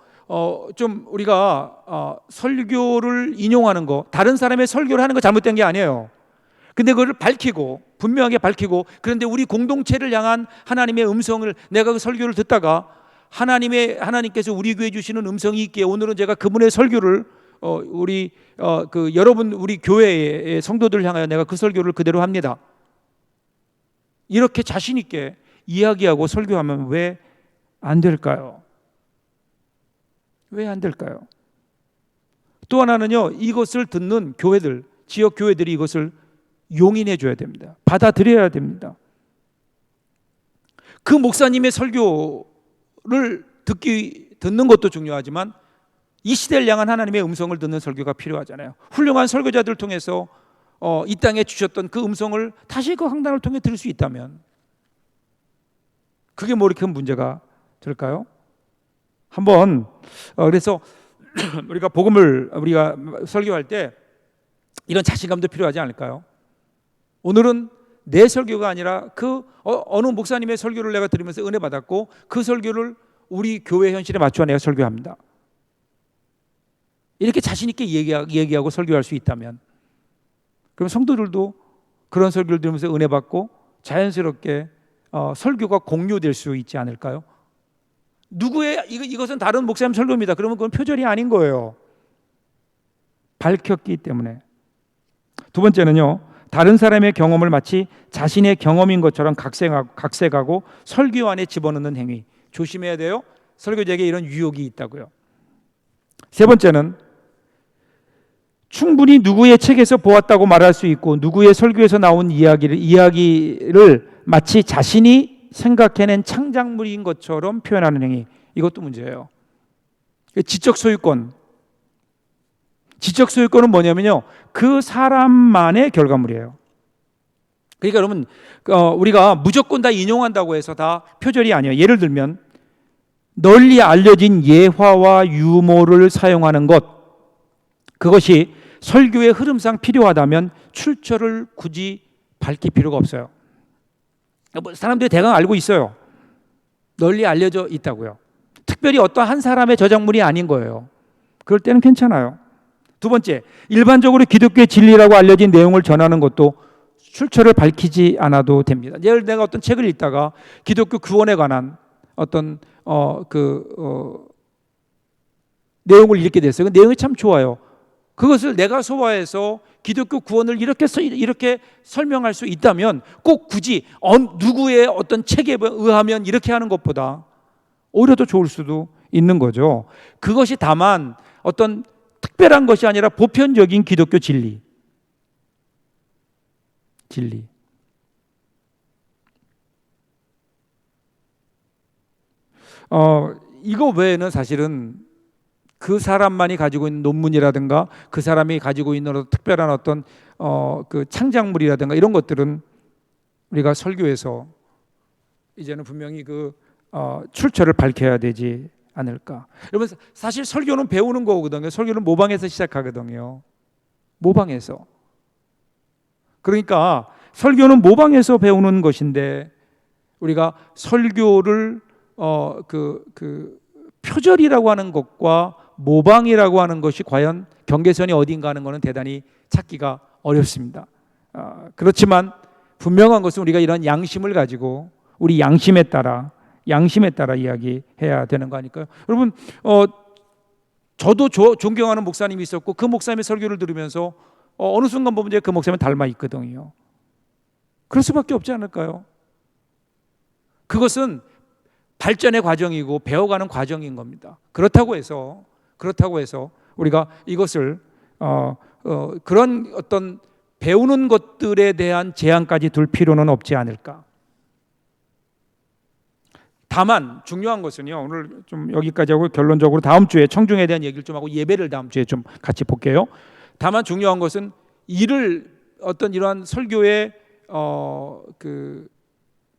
좀 우리가 설교를 인용하는 거, 다른 사람의 설교를 하는 거 잘못된 게 아니에요. 근데 그걸 밝히고 분명하게 밝히고, 그런데 우리 공동체를 향한 하나님의 음성을, 내가 그 설교를 듣다가 하나님께서 우리 교회에 주시는 음성이 있기에 오늘은 제가 그분의 설교를 여러분 우리 교회의 성도들을 향하여 내가 그 설교를 그대로 합니다. 이렇게 자신 있게 이야기하고 설교하면 왜 안 될까요? 왜 안 될까요? 또 하나는요, 이것을 듣는 교회들, 지역 교회들이 이것을 용인해 줘야 됩니다. 받아들여야 됩니다. 그 목사님의 설교를 듣는 것도 중요하지만 이 시대를 향한 하나님의 음성을 듣는 설교가 필요하잖아요. 훌륭한 설교자들 통해서 이 땅에 주셨던 그 음성을 다시 그 강단을 통해 들을 수 있다면 그게 뭐 이렇게 큰 문제가 될까요? 한번 그래서 우리가 설교할 때 이런 자신감도 필요하지 않을까요? 오늘은 내 설교가 아니라 어느 목사님의 설교를 내가 들으면서 은혜 받았고 그 설교를 우리 교회 현실에 맞춰 내가 설교합니다. 이렇게 자신 있게 얘기하고 설교할 수 있다면 그럼 성도들도 그런 설교를 들으면서 은혜 받고 자연스럽게 설교가 공유될 수 있지 않을까요? 이것은 다른 목사님 설교입니다. 그러면 그건 표절이 아닌 거예요. 밝혔기 때문에. 두 번째는요, 다른 사람의 경험을 마치 자신의 경험인 것처럼 각색하고 설교 안에 집어넣는 행위. 조심해야 돼요. 설교자에게 이런 유혹이 있다고요. 세 번째는 충분히 누구의 책에서 보았다고 말할 수 있고 누구의 설교에서 나온 이야기를 마치 자신이 생각해낸 창작물인 것처럼 표현하는 행위. 이것도 문제예요. 지적 소유권은 뭐냐면요, 그 사람만의 결과물이에요. 그러니까 여러분, 우리가 무조건 다 인용한다고 해서 다 표절이 아니에요. 예를 들면 널리 알려진 예화와 유머를 사용하는 것, 그것이 설교의 흐름상 필요하다면 출처를 굳이 밝힐 필요가 없어요. 사람들이 대강 알고 있어요. 널리 알려져 있다고요. 특별히 어떤 한 사람의 저작물이 아닌 거예요. 그럴 때는 괜찮아요. 두 번째, 일반적으로 기독교의 진리라고 알려진 내용을 전하는 것도 출처를 밝히지 않아도 됩니다. 예를 내가 어떤 책을 읽다가 기독교 구원에 관한 어떤 내용을 읽게 됐어요. 그 내용이 참 좋아요. 그것을 내가 소화해서 기독교 구원을 이렇게 설명할 수 있다면 꼭 굳이 누구의 어떤 책에 의하면 이렇게 하는 것보다 오히려 더 좋을 수도 있는 거죠. 그것이 다만 어떤 특별한 것이 아니라 보편적인 기독교 진리. 이거 외에는 사실은 그 사람만이 가지고 있는 논문이라든가 그 사람이 가지고 있는 특별한 어떤 그 창작물이라든가 이런 것들은 우리가 설교에서 이제는 분명히 그 출처를 밝혀야 되지 않을까. 여러분, 사실 설교는 배우는 거거든요. 설교는 모방에서 시작하거든요. 모방에서. 그러니까 설교는 모방에서 배우는 것인데 우리가 설교를 그 표절이라고 하는 것과 모방이라고 하는 것이 과연 경계선이 어딘가 하는 것은 대단히 찾기가 어렵습니다. 그렇지만 분명한 것은 우리가 이런 양심을 가지고 우리 양심에 따라 이야기해야 되는 거 아닐까요? 여러분, 저도 존경하는 목사님이 있었고 그 목사님의 설교를 들으면서 어느 순간 보면 그 목사님을 닮아 있거든요. 그럴 수밖에 없지 않을까요? 그것은 발전의 과정이고 배워가는 과정인 겁니다. 그렇다고 해서 우리가 이것을 그런 어떤 배우는 것들에 대한 제한까지 둘 필요는 없지 않을까. 다만 중요한 것은요, 오늘 좀 여기까지 하고 결론적으로 다음 주에 청중에 대한 얘기를 좀 하고 예배를 다음 주에 좀 같이 볼게요. 다만 중요한 것은 어떤 이러한 설교의 그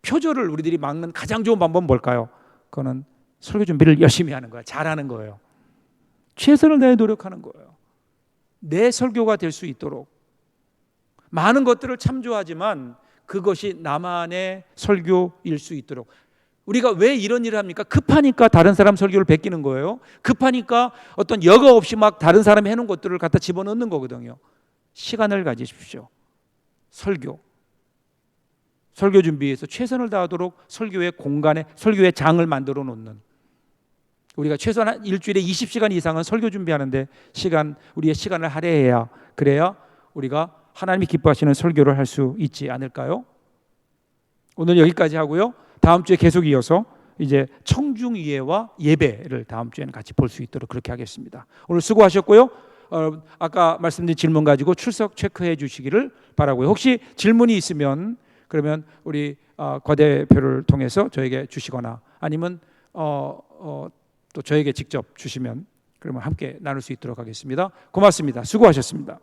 표절을 우리들이 막는 가장 좋은 방법은 뭘까요? 그거는 설교 준비를 열심히 하는 거야. 잘하는 거예요. 최선을 다해 노력하는 거예요. 내 설교가 될 수 있도록 많은 것들을 참조하지만 그것이 나만의 설교일 수 있도록. 우리가 왜 이런 일을 합니까? 급하니까 다른 사람 설교를 베끼는 거예요. 급하니까 어떤 여과 없이 막 다른 사람이 해놓은 것들을 갖다 집어넣는 거거든요. 시간을 가지십시오. 설교 준비해서 최선을 다하도록 설교의 공간에 설교의 장을 만들어 놓는, 우리가 최소한 일주일에 20시간 이상은 설교 준비하는데 우리의 시간을 할애해야, 그래야 우리가 하나님이 기뻐하시는 설교를 할 수 있지 않을까요? 오늘 여기까지 하고요. 다음 주에 계속 이어서 이제 청중이해와 예배를 다음 주에는 같이 볼 수 있도록 그렇게 하겠습니다. 오늘 수고하셨고요. 아까 말씀드린 질문 가지고 출석 체크해 주시기를 바라고요. 혹시 질문이 있으면 그러면 우리 과대표를 통해서 저에게 주시거나 아니면 또 저에게 직접 주시면 그러면 함께 나눌 수 있도록 하겠습니다. 고맙습니다. 수고하셨습니다.